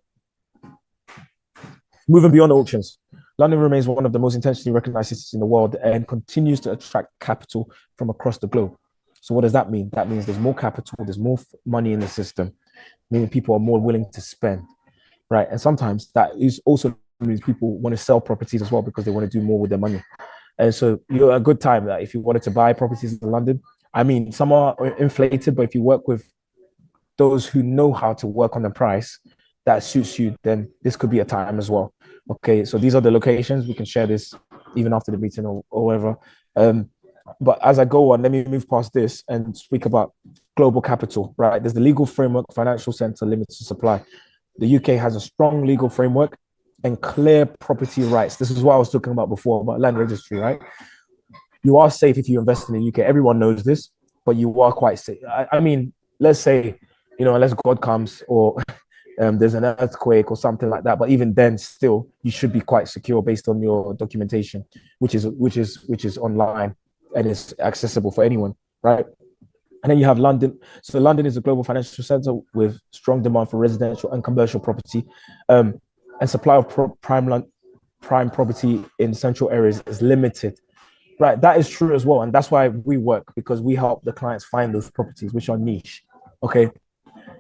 Moving beyond auctions, London remains one of the most intentionally recognized cities in the world and continues to attract capital from across the globe. So what does that mean? That means there's more capital, there's more money in the system, meaning people are more willing to spend, right? And sometimes that is also means people want to sell properties as well because they want to do more with their money. And so you're a good time that if you wanted to buy properties in London, I mean, some are inflated, but if you work with those who know how to work on the price that suits you, then this could be a time as well. Okay, so these are the locations. We can share this even after the meeting or whatever. But as I go on, let me move past this and speak about global capital, right? There's the legal framework, financial center, limited supply. The UK has a strong legal framework and clear property rights. This is what I was talking about before, about land registry, right? You are safe if you invest in the UK. Everyone knows this, but you are quite safe. I mean, let's say, unless God comes or there's an earthquake or something like that. But even then, still, you should be quite secure based on your documentation, which is online and is accessible for anyone, right? And then you have London. So London is a global financial center with strong demand for residential and commercial property, and supply of prime property in central areas is limited. Right, that is true as well, and that's why we work, because we help the clients find those properties which are niche. Okay,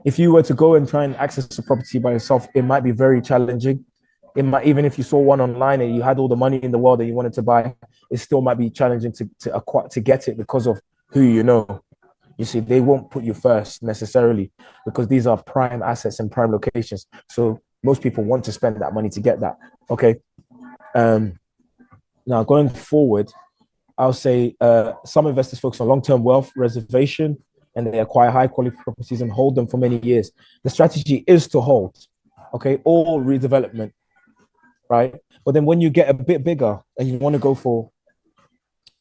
if you were to go and try and access a property by yourself, it might be very challenging. It might, even if you saw one online and you had all the money in the world that you wanted to buy, it still might be challenging to acquire, to get it, because of who you know. You see, they won't put you first necessarily because these are prime assets and prime locations. So most people want to spend that money to get that. Okay. Now going forward, I'll say some investors focus on long-term wealth reservation, and they acquire high-quality properties and hold them for many years. The strategy is to hold, okay, or redevelopment, right? But then when you get a bit bigger and you want to go for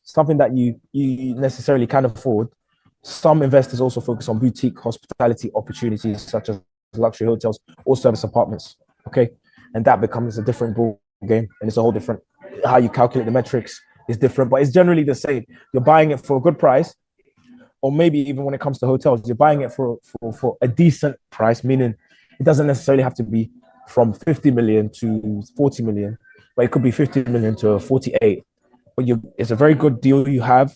something that you necessarily can afford, some investors also focus on boutique hospitality opportunities such as luxury hotels or service apartments, okay? And that becomes a different ball game, and it's a whole different, how you calculate the metrics is different, but it's generally the same. You're buying it for a good price, or maybe even when it comes to hotels, you're buying it for a decent price, meaning it doesn't necessarily have to be from 50 million to 40 million, but it could be 50 million to 48. But it's a very good deal you have,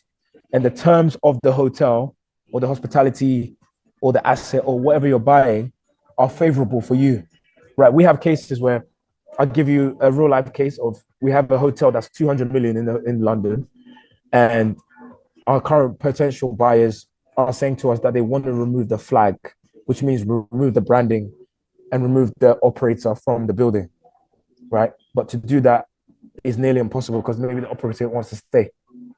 and the terms of the hotel or the hospitality or the asset or whatever you're buying are favorable for you, right? We have cases where, I'll give you a real life case of, we have a hotel that's 200 million in London, and our current potential buyers are saying to us that they want to remove the flag, which means remove the branding and remove the operator from the building, right? But to do that is nearly impossible because maybe the operator wants to stay.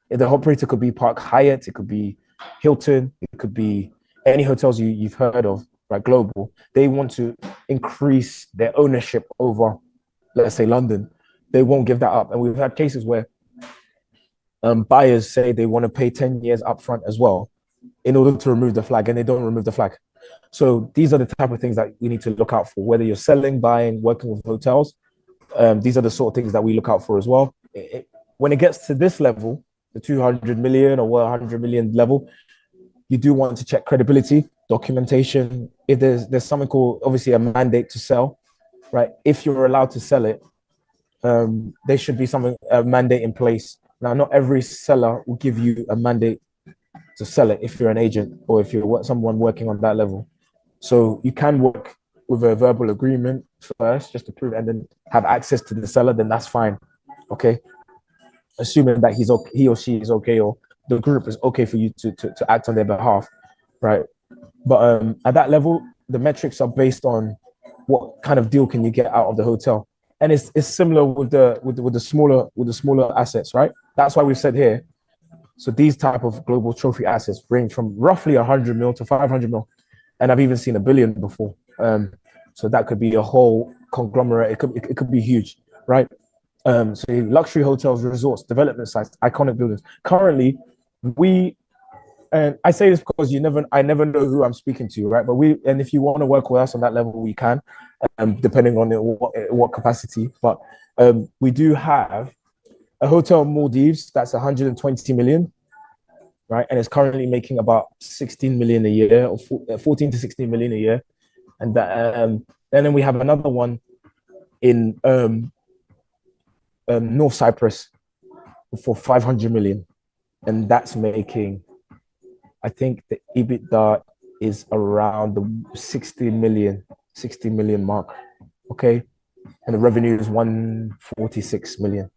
The operator could be Park Hyatt, it could be Hilton, it could be any hotels you've heard of, right? Global. They want to increase their ownership over, let's say, London. They won't give that up. And we've had cases where buyers say they want to pay 10 years upfront as well in order to remove the flag, and they don't remove the flag. So these are the type of things that we need to look out for, whether you're selling, buying, working with hotels. These are the sort of things that we look out for as well. When it gets to this level, the 200 million or 100 million level, you do want to check credibility, documentation. If there's something called, obviously, a mandate to sell, right? If you're allowed to sell it, there should be a mandate in place. Now, not every seller will give you a mandate to sell it if you're an agent or if you're someone working on that level. So you can work with a verbal agreement first, just to prove, and then have access to the seller. Then that's fine, okay? Assuming that he or she is okay, or the group is okay for you to act on their behalf, right? But at that level, the metrics are based on what kind of deal can you get out of the hotel, and it's similar with the smaller assets, right? That's why we've said here. So these type of global trophy assets range from roughly 100 mil to 500 mil, and I've even seen 1 billion before. So that could be a whole conglomerate. It could be huge, right? So luxury hotels, resorts, development sites, iconic buildings. Currently, and I say this because I never know who I'm speaking to, right? But if you want to work with us on that level, we can, depending on what capacity. But we do have a hotel in Maldives that's 120 million, right? And it's currently making about 16 million a year, or 14 to 16 million a year. And then we have another one in North Cyprus for 500 million, and that's making, I think the EBITDA is around the 60 million mark, okay? And the revenue is 146 million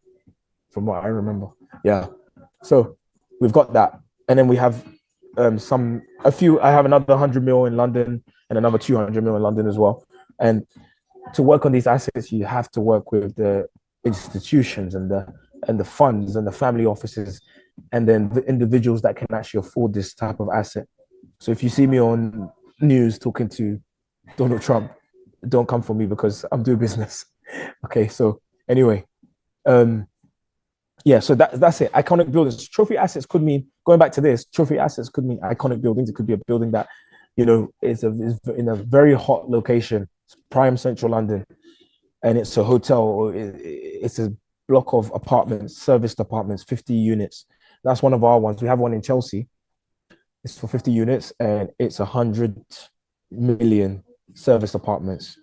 from what I remember. Yeah. So we've got that. And then we have I have another 100 mil in London and another 200 mil in London as well. And to work on these assets, you have to work with the institutions and the funds and the family offices, and then the individuals that can actually afford this type of asset. So if you see me on news talking to Donald Trump, don't come for me because I'm doing business. Okay, so anyway, yeah, so that's it. Iconic buildings. Trophy assets could mean, going back to this, trophy assets could mean iconic buildings. It could be a building that, is in a very hot location, prime central London, and it's a hotel, or it's a block of apartments, serviced apartments, 50 units. That's one of our ones. We have one in Chelsea. It's for 50 units, and it's 100 million serviced apartments.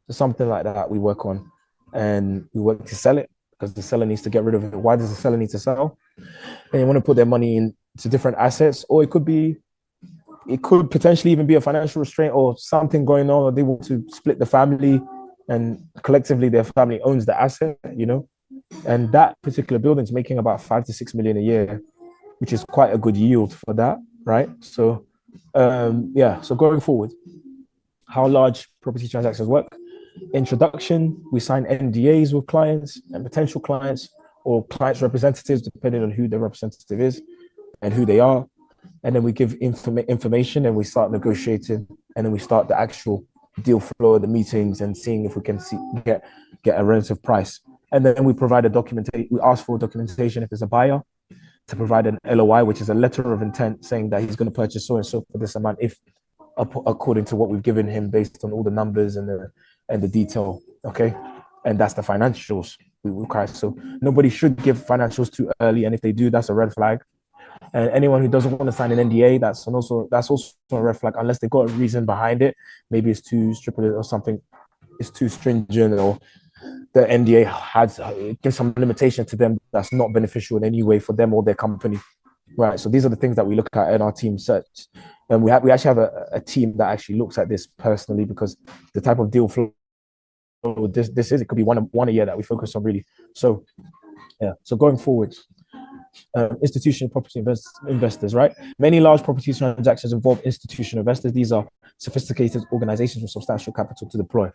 So something like that we work on, and we work to sell it because the seller needs to get rid of it. Why does the seller need to sell? And they want to put their money into different assets, or it could potentially even be a financial restraint or something going on, or they want to split the family, and collectively their family owns the asset, and that particular building is making about 5 to 6 million a year, which is quite a good yield for that, right? So so going forward, how large property transactions work. Introduction, we sign NDAs with clients and potential clients, or clients' representatives, depending on who the representative is and who they are. And then we give information, and we start negotiating, and then we start the actual deal flow, the meetings, and seeing if we can get a relative price. And then we provide we ask for documentation if there's a buyer, to provide an LOI, which is a letter of intent saying that he's going to purchase so and so for this amount, if according to what we've given him based on all the numbers and the detail, okay? And that's the financials we require. So nobody should give financials too early, and if they do, that's a red flag. And anyone who doesn't want to sign an NDA, that's also a red flag, unless they've got a reason behind it. Maybe it's too stringent or something. It's too stringent, or the NDA gives some limitation to them that's not beneficial in any way for them or their company, right? So these are the things that we look at in our team search, and we actually have a team that actually looks at this personally, because the type of deal flow this is, it could be one a year that we focus on, really. So yeah, so going forward. Institutional property investors, right? Many large property transactions involve institutional investors. These are sophisticated organizations with substantial capital to deploy.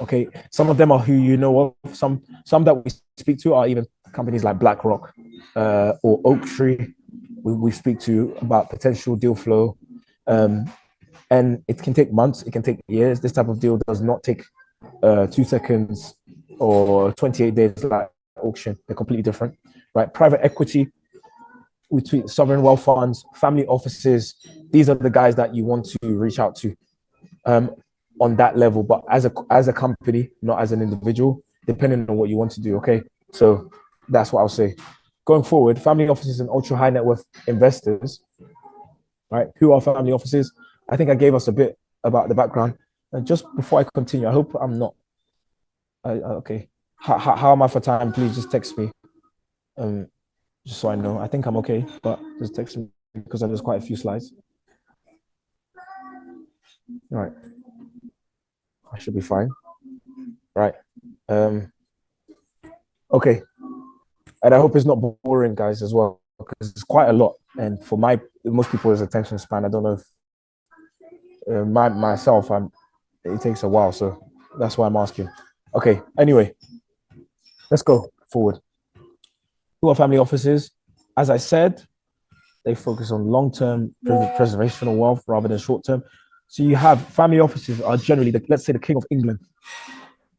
Okay, some of them are who you know of. Some that we speak to are even companies like BlackRock or Oak Tree. We speak to about potential deal flow, and it can take months, it can take years. This type of deal does not take 2 seconds or 28 days like auction. They're completely different, right? Private equity, we treat sovereign wealth funds, family offices. These are the guys that you want to reach out to, on that level, but as a company, not as an individual, depending on what you want to do. Okay, so that's what I'll say. Going forward, family offices and ultra high net worth investors, right? Who are family offices? I think I gave us a bit about the background. And just before I continue, I hope I'm not okay. How am I for time? Please just text me, um, just so I know. I think I'm okay, but just text me because there's quite a few slides. All right, I should be fine. Right. Okay, and I hope it's not boring, guys, as well, because it's quite a lot. And for most people's attention span, I don't know if myself, it takes a while, so that's why I'm asking. Okay. Anyway, let's go forward. Who are family offices? As I said, they focus on long-term preservation of wealth rather than short-term. So you have family offices are generally, let's say, the King of England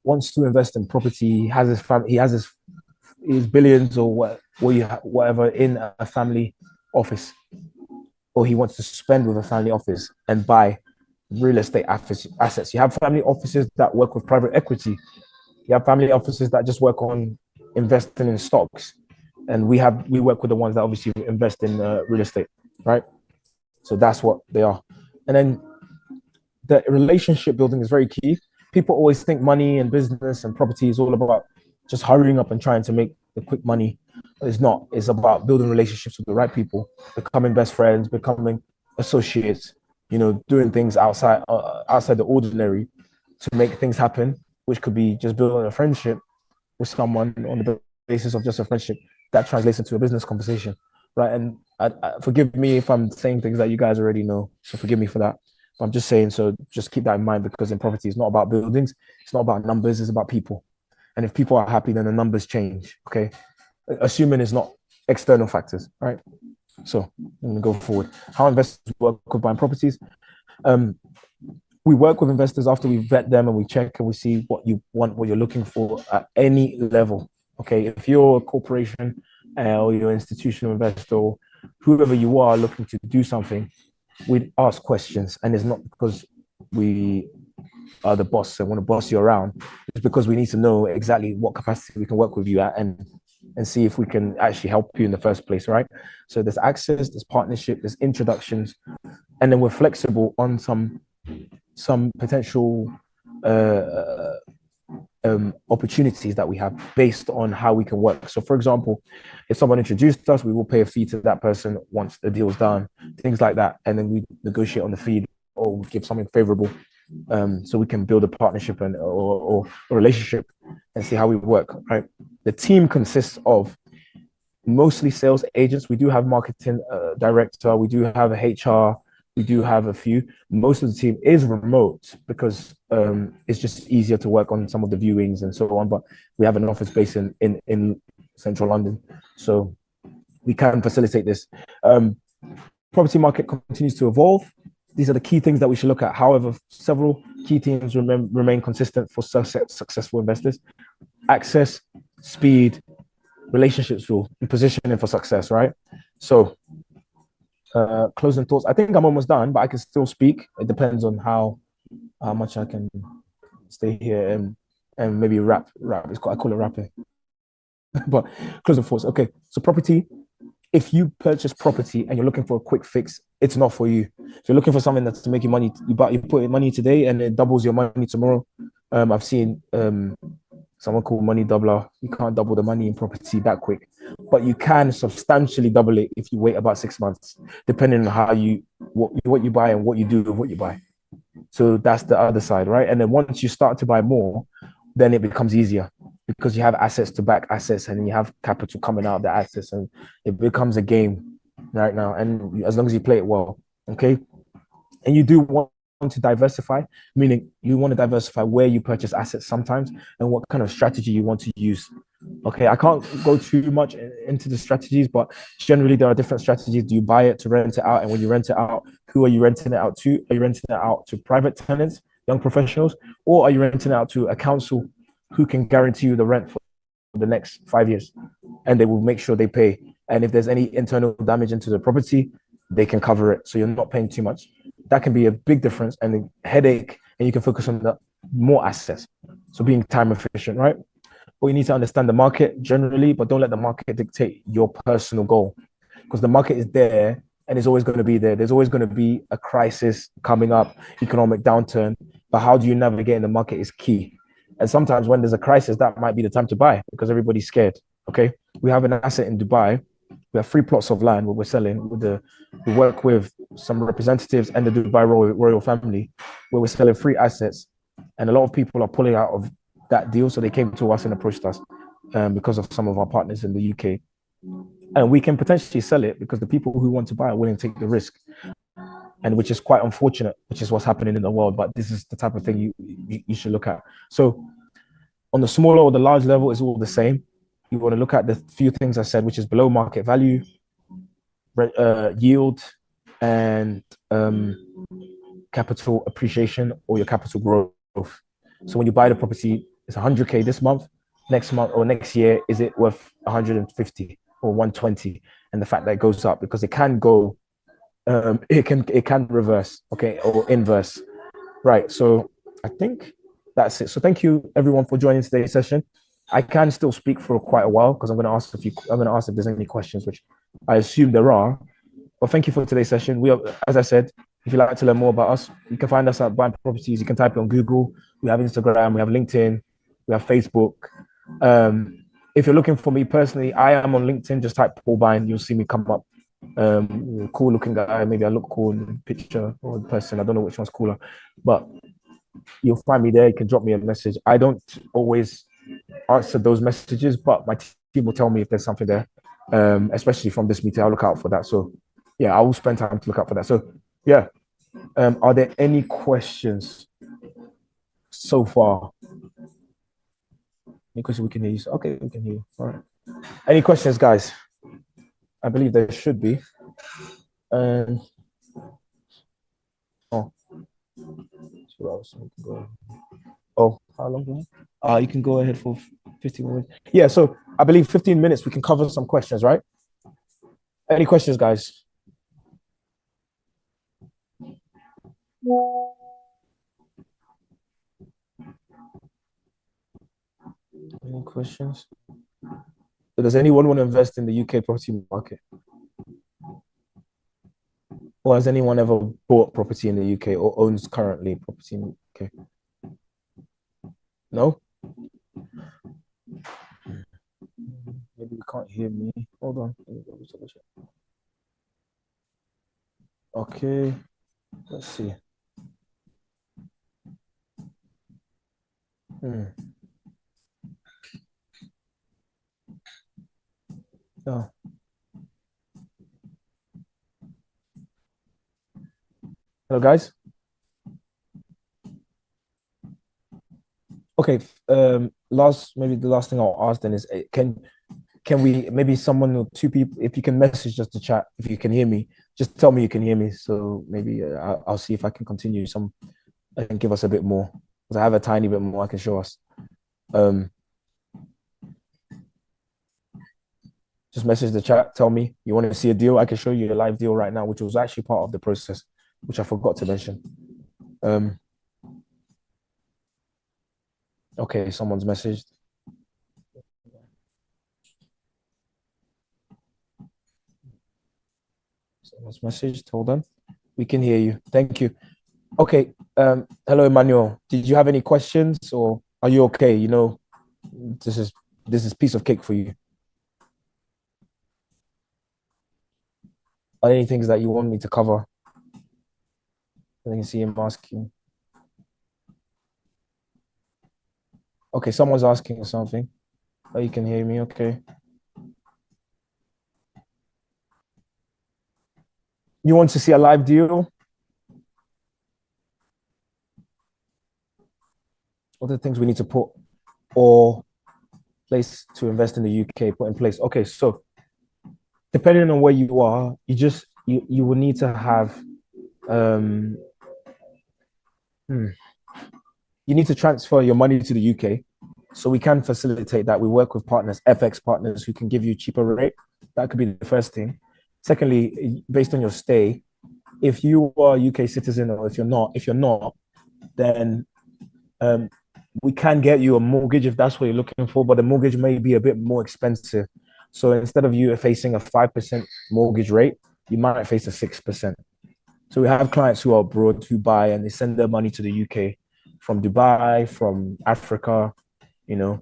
wants to invest in property. He has his family. He has his billions or whatever in a family office, or he wants to spend with a family office and buy real estate assets. You have family offices that work with private equity. You have family offices that just work on investing in stocks, and we work with the ones that obviously invest in real estate, right? So that's what they are. And then the relationship building is very key. People always think money and business and property is all about just hurrying up and trying to make the quick money. It's not. It's about building relationships with the right people, becoming best friends, becoming associates, doing things outside the ordinary to make things happen, which could be just building a friendship with someone on the basis of just a friendship that translates into a business conversation, right? And forgive me if I'm saying things that you guys already know, so forgive me for that. But I'm just saying, so just keep that in mind, because in property, it's not about buildings, it's not about numbers, it's about people. And if people are happy, then the numbers change. Okay, assuming it's not external factors, right? So I'm gonna go forward. How investors work with buying properties. We work with investors after we vet them and we check and we see what you want, what you're looking for at any level. Okay, if you're a corporation or you're an institutional investor, whoever you are looking to do something, we'd ask questions. And it's not because we are the boss and want to boss you around. It's because we need to know exactly what capacity we can work with you at and see if we can actually help you in the first place, right? So there's access, there's partnership, there's introductions, and then we're flexible on some potential opportunities that we have based on how we can work. So for example, if someone introduced us, we will pay a fee to that person once the deal's done, things like that. And then we negotiate on the fee or give something favorable, so we can build a partnership or a relationship and see how we work, right? The team consists of mostly sales agents. We do have marketing director, we do have a HR, we do have a few. Most of the team is remote because it's just easier to work on some of the viewings and so on. But we have an office based in central London, so we can facilitate this. Property market continues to evolve. These are the key things that we should look at. However, several key themes remain consistent for successful investors: access, speed, relationships, and positioning for success. Right. So closing thoughts. I think I'm almost done, but I can still speak. It depends on how much I can stay here and maybe rap. I call it rapping. But closing thoughts. Okay, so property. If you purchase property and you're looking for a quick fix, it's not for you. If you're looking for something that's to make you money, you put in money today and it doubles your money tomorrow. I've seen someone called money doubler. You can't double the money in property that quick, but you can substantially double it if you wait about 6 months, depending on what you buy and what you do with what you buy. So that's the other side, right? And then once you start to buy more, then it becomes easier because you have assets to back assets and you have capital coming out of the assets, and it becomes a game right now. And as long as you play it well, okay. And you do want to diversify, meaning you want to diversify where you purchase assets sometimes and what kind of strategy you want to use. Okay, I can't go too much into the strategies, but generally there are different strategies. Do you buy it to rent it out? And when you rent it out, who are you renting it out to? Are you renting it out to private tenants, young professionals, or are you renting it out to a council who can guarantee you the rent for the next 5 years? And they will make sure they pay. And if there's any internal damage into the property, they can cover it. So you're not paying too much. that can be a big difference and a headache, and you can focus on the more assets. So being time efficient, right? But you need to understand the market generally, but don't let the market dictate your personal goal, because the market is there and it's always going to be there. There's always going to be a crisis coming up, economic downturn. But how do you navigate in the market is key. And sometimes when there's a crisis, that might be the time to buy because everybody's scared. Okay. We have an asset in Dubai. We have 3 plots of land where we're selling we work with some representatives and the Dubai royal family where we're selling 3 assets. And a lot of people are pulling out of that deal. So they came to us and approached us because of some of our partners in the UK. And we can potentially sell it because the people who want to buy are willing to take the risk, and which is quite unfortunate, which is what's happening in the world. But this is the type of thing you should look at. So on the smaller or the large level, it's all the same. You want to look at the few things I said, which is below market value, yield, and capital appreciation or your capital growth. So when you buy the property, it's 100K this month, next month or next year, is it worth 150 or 120? And the fact that it goes up, because it can go, it can reverse, okay, or inverse, right? So I think that's it. So thank you everyone for joining today's session. I can still speak for quite a while because I'm going to ask if there's any questions, which I assume there are. But thank you for today's session. We are, as I said, if you'd like to learn more about us, you can find us at Buying Properties. You can type it on Google. We have Instagram, we have LinkedIn, we have Facebook. If you're looking for me personally, I am on LinkedIn. Just type Paul Buying, you'll see me come up. Cool looking guy. Maybe I look cool in the picture or in person. I don't know which one's cooler, but you'll find me there. You can drop me a message. I don't always answer those messages, but my team will tell me if there's something there, especially from this meeting. I'll look out for that. So yeah, I will spend time to look out for that. So yeah, are there any questions so far? Any questions we can hear you? Okay, we can hear you. All right. Any questions, guys? I believe there should be. Oh, so else we can go. Oh, how long? You can go ahead for 15 minutes. Yeah, so I believe 15 minutes we can cover some questions, right? Any questions, guys? Any questions? So does anyone want to invest in the UK property market? Or has anyone ever bought property in the UK or owns currently property in the UK? No? Maybe you can't hear me. Hold on. Okay. Let's see. Oh. Hello, guys. Okay. Maybe the last thing I'll ask then is, can we, maybe someone or 2 people, if you can message just to chat, if you can hear me, just tell me you can hear me. So maybe I'll see if I can continue I can give us a bit more, because I have a tiny bit more I can show us. Just message the chat, tell me you want to see a deal. I can show you a live deal right now, which was actually part of the process, which I forgot to mention. Okay, someone's messaged. Someone's messaged. Hold on. We can hear you. Thank you. Okay. Hello, Emmanuel. Did you have any questions, or are you okay? You know, this is piece of cake for you. Are there any things that you want me to cover? I can see him asking. Okay, someone's asking something. Oh, you can hear me, okay. You want to see a live deal? What are the things we need to put or place to invest in the UK, put in place? Okay, so depending on where you are, you will need to have you need to transfer your money to the UK. So we can facilitate that. We work with partners, FX partners, who can give you cheaper rate. That could be the first thing. Secondly, based on your stay, if you are a UK citizen or if you're not, then um, we can get you a mortgage if that's what you're looking for, but the mortgage may be a bit more expensive. So instead of you facing a 5% mortgage rate, you might face a 6%. So we have clients who are abroad who buy and they send their money to the UK from Dubai, from Africa, you know,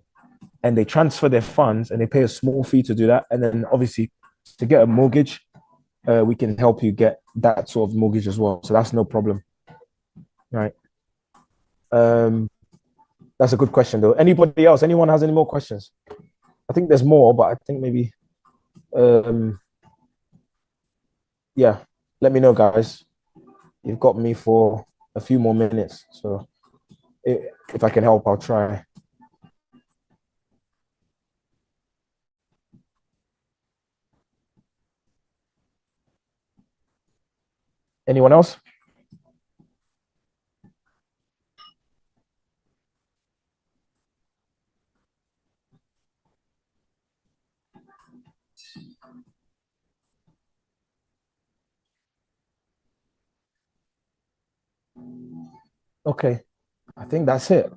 and they transfer their funds and they pay a small fee to do that. And then obviously to get a mortgage, we can help you get that sort of mortgage as well. So that's no problem, right? Um, that's a good question though. Anybody else? Anyone has any more questions? I think there's more, but I think maybe, um, yeah. Let me know, guys. You've got me for a few more minutes, so if I can help, I'll try. Anyone else? Okay, I think that's it.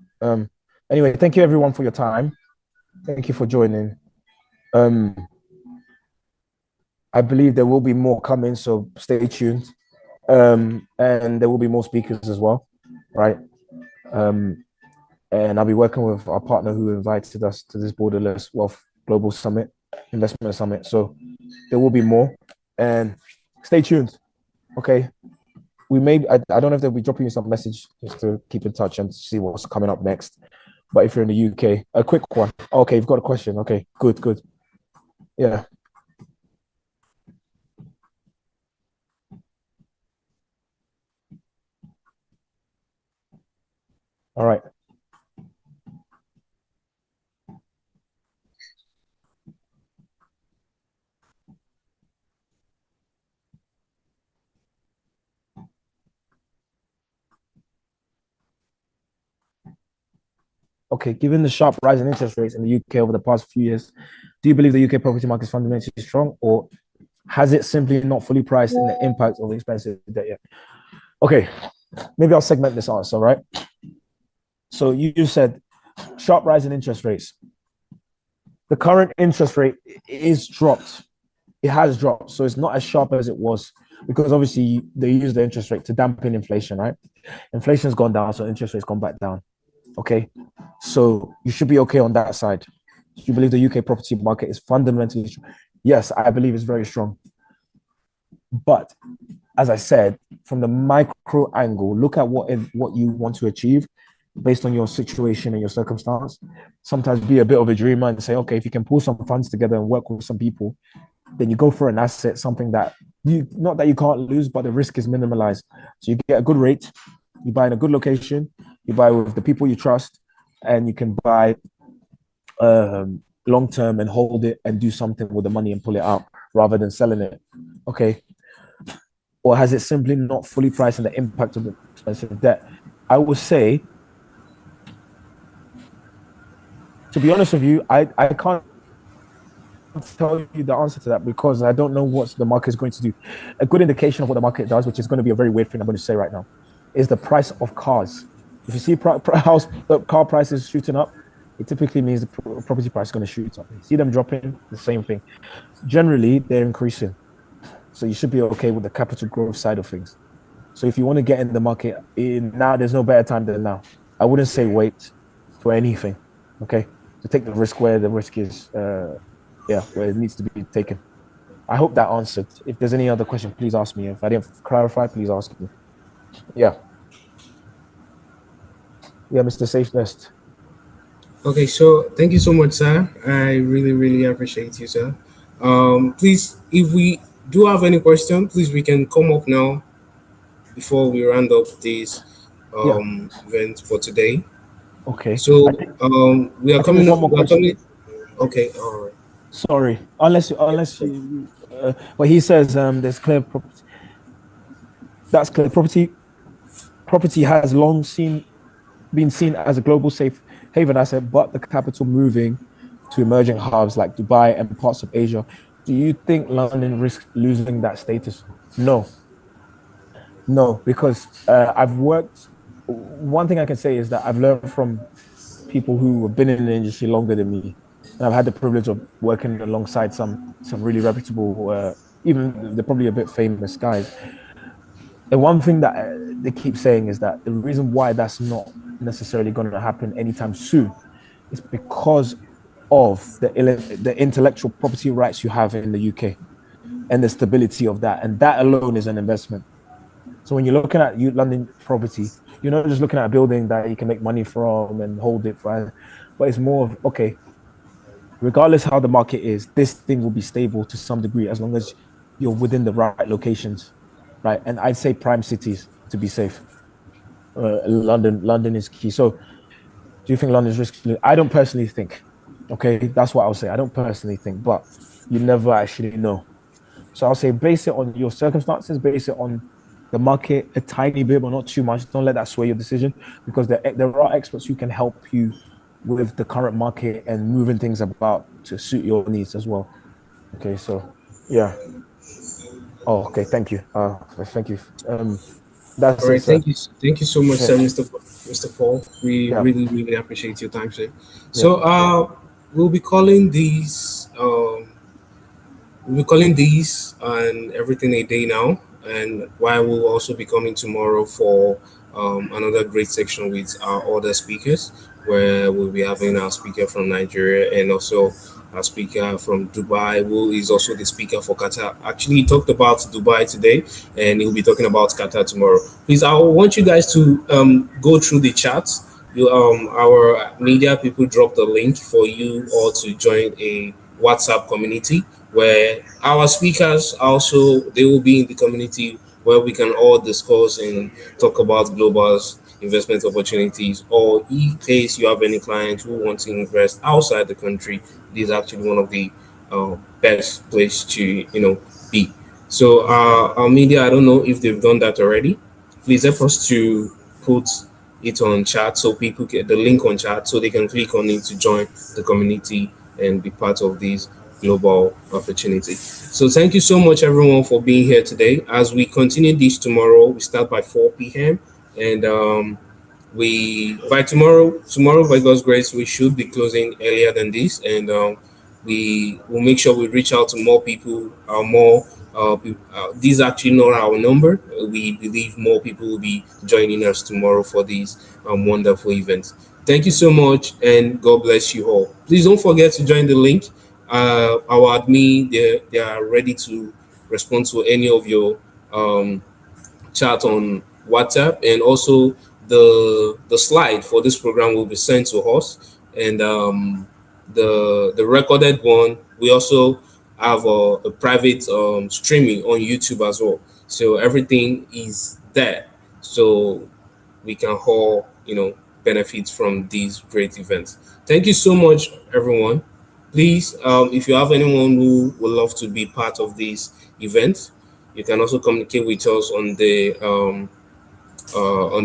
Anyway, thank you everyone for your time. Thank you for joining. Um, I believe there will be more coming, so stay tuned. And there will be more speakers as well, right? Um, and I'll be working with our partner who invited us to this Borderless Wealth Global Summit, Investment Summit. So there will be more, and stay tuned. Okay, we may. I don't know if they'll be dropping you some message just to keep in touch and see what's coming up next. But if you're in the UK, a quick one. Okay, you've got a question. Okay, good, good. Yeah. All right. Okay, given the sharp rise in interest rates in the UK over the past few years, do you believe the UK property market is fundamentally strong, or has it simply not fully priced in the impact of expensive debt yet? Okay, maybe I'll segment this answer, right? So you said sharp rise in interest rates. The current interest rate is dropped. It has dropped, so it's not as sharp as it was because obviously they use the interest rate to dampen inflation, right? Inflation's gone down, so interest rates gone back down. Okay, so you should be okay on that side. Do you believe the UK property market is fundamentally strong? Yes, I believe it's very strong. But as I said, from the micro angle, look at what you want to achieve based on your situation and your circumstance. Sometimes be a bit of a dreamer and say, okay, if you can pull some funds together and work with some people, then you go for an asset, something that you not that you can't lose, but the risk is minimalized. So you get a good rate, you buy in a good location, you buy with the people you trust, and you can buy long term and hold it and do something with the money and pull it out rather than selling it. Okay. Or has it simply not fully priced in the impact of the expensive debt? I would say, to be honest with you, I can't tell you the answer to that because I don't know what the market is going to do. A good indication of what the market does, which is going to be a very weird thing I'm going to say right now, is the price of cars. If you see house car prices shooting up, it typically means the property price is going to shoot up. You see them dropping, the same thing. Generally, they're increasing. So you should be okay with the capital growth side of things. So if you want to get in the market now, there's no better time than now. I wouldn't say wait for anything. Okay, to take the risk where the risk is, where it needs to be taken. I hope that answered. If there's any other question, please ask me. If I didn't clarify, please ask me. Yeah, yeah, Mr. Safe Nest. Okay, so thank you so much, sir. I really, really appreciate you, sir. Please, if we do have any question, please we can come up now before we round up this Yeah. event for today. Okay. So we are I think coming there's up. one more We are question. coming. Okay, all right. Sorry, unless you, but he says there's clear property. That's clear property. Property has long been seen as a global safe haven asset, but the capital moving to emerging hubs like Dubai and parts of Asia. Do you think London risks losing that status? No. No, because I've worked. One thing I can say is that I've learned from people who have been in the industry longer than me, and I've had the privilege of working alongside some really reputable, even they're probably a bit famous guys. And one thing that they keep saying is that the reason why that's not necessarily going to happen anytime soon is because of the intellectual property rights you have in the UK and the stability of that, and that alone is an investment. So when you're looking at London property, you're not just looking at a building that you can make money from and hold it for, but it's more of okay, regardless how the market is, this thing will be stable to some degree as long as you're within the right locations, right? And I'd say prime cities to be safe. London is key. So, do you think London is risky? I don't personally think. Okay, that's what I'll say. I don't personally think, but you never actually know. So I'll say base it on your circumstances, base it on the market a tiny bit, but not too much. Don't let that sway your decision because there are experts who can help you with the current market and moving things about to suit your needs as well. Okay, so yeah. Oh, okay. Thank you. Thank you. All That's it, right, sir. thank you so much, Yeah, sir, Mr. Paul. We yeah, really appreciate your time, sir. yeah. So, we'll be calling these. We'll be calling these and everything a day now, and why we'll also be coming tomorrow for another great section with our other speakers, where we'll be having our speaker from Nigeria and also our speaker from Dubai, who is also the speaker for Qatar. Actually, he talked about Dubai today, and he'll be talking about Qatar tomorrow. Please, I want you guys to go through the chat. Our media people dropped a link for you all to join a WhatsApp community where our speakers also they will be in the community where we can all discuss and talk about global investment opportunities, or in case you have any clients who want to invest outside the country, this is actually one of the best place to be. So our media, I don't know if they've done that already. Please help us to put it on chat so people get the link on chat so they can click on it to join the community and be part of this global opportunity. So thank you so much everyone for being here today. As we continue this tomorrow, we start by 4 p.m. and we by tomorrow by God's grace we should be closing earlier than this, and we will make sure we reach out to more people, more this is actually not our number. We believe more people will be joining us tomorrow for these wonderful events. Thank you so much, and God bless you all. Please don't forget to join the link. Our admin, they are ready to respond to any of your um, chat on WhatsApp, and also the slide for this program will be sent to us, and the recorded one we also have a private streaming on YouTube as well. So everything is there, so we can all benefit from these great events. Thank you so much, everyone. Please, if you have anyone who would love to be part of this event, you can also communicate with us on the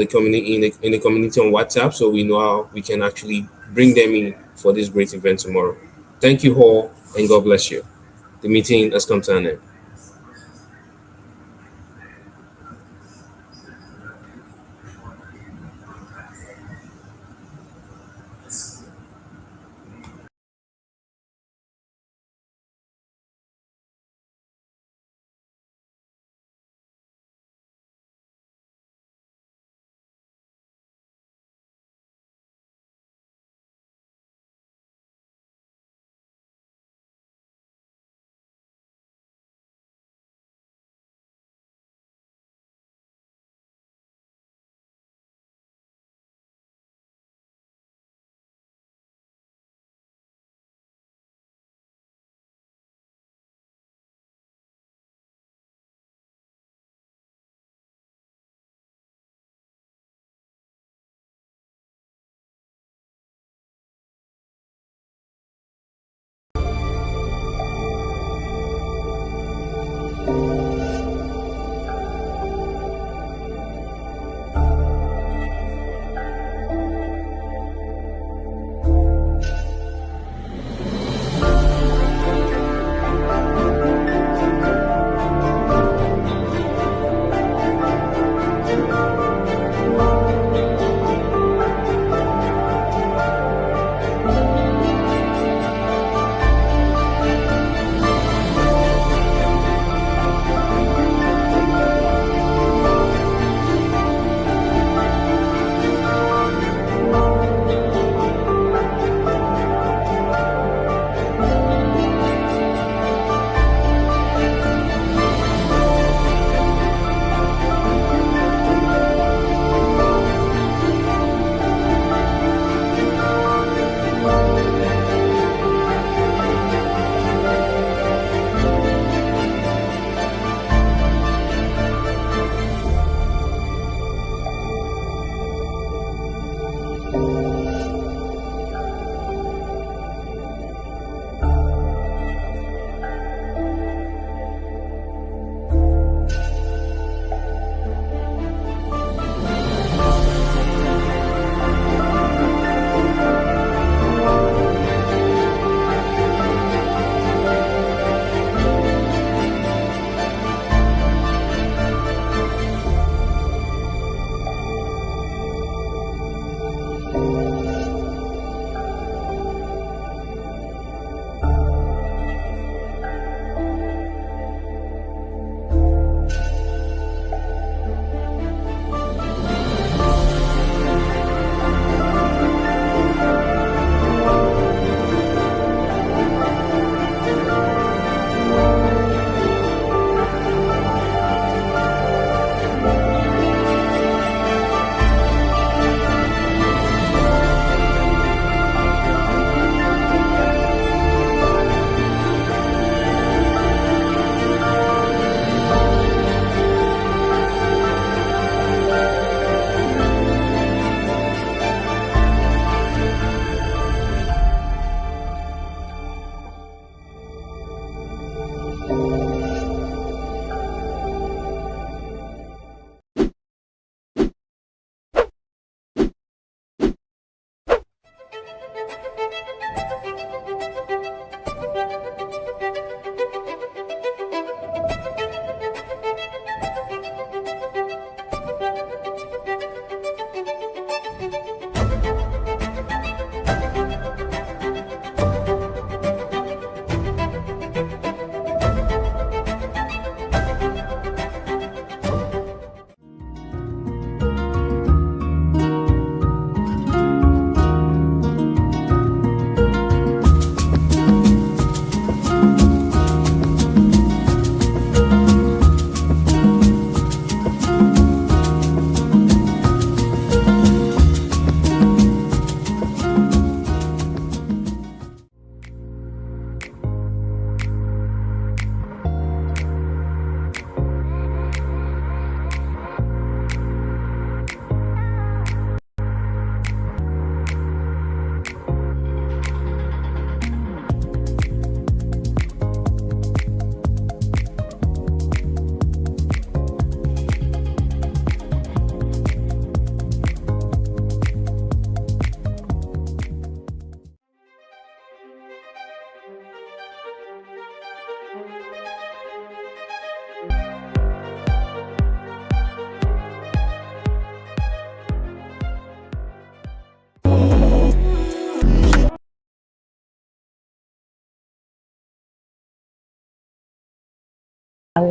community in the community on WhatsApp, so we know how we can actually bring them in for this great event tomorrow. Thank you all, and God bless you. The meeting has come to an end.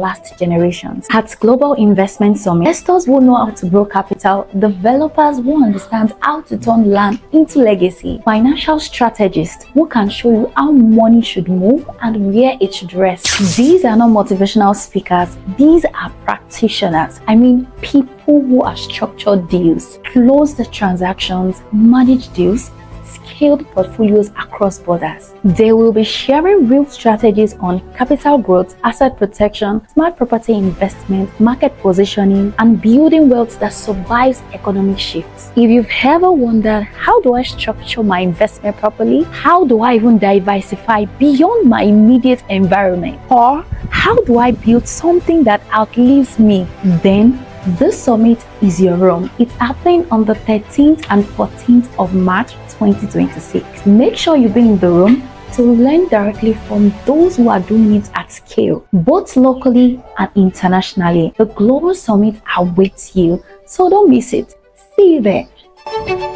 last generations. At Global Investment Summit, investors who know how to grow capital, developers who understand how to turn land into legacy, financial strategists who can show you how money should move and where it should rest. These are not motivational speakers, these are practitioners. I mean, people who have structured deals, closed the transactions, managed deals, scaled portfolios across borders. They will be sharing real strategies on capital growth, asset protection, smart property investment, market positioning, and building wealth that survives economic shifts. If you've ever wondered, how do I structure my investment properly? How do I even diversify beyond my immediate environment? Or how do I build something that outlives me? Then this summit is your room. It's happening on the 13th and 14th of March 2026. Make sure you be in the room to learn directly from those who are doing it at scale, both locally and internationally. The Global Summit awaits you, so don't miss it. See you there.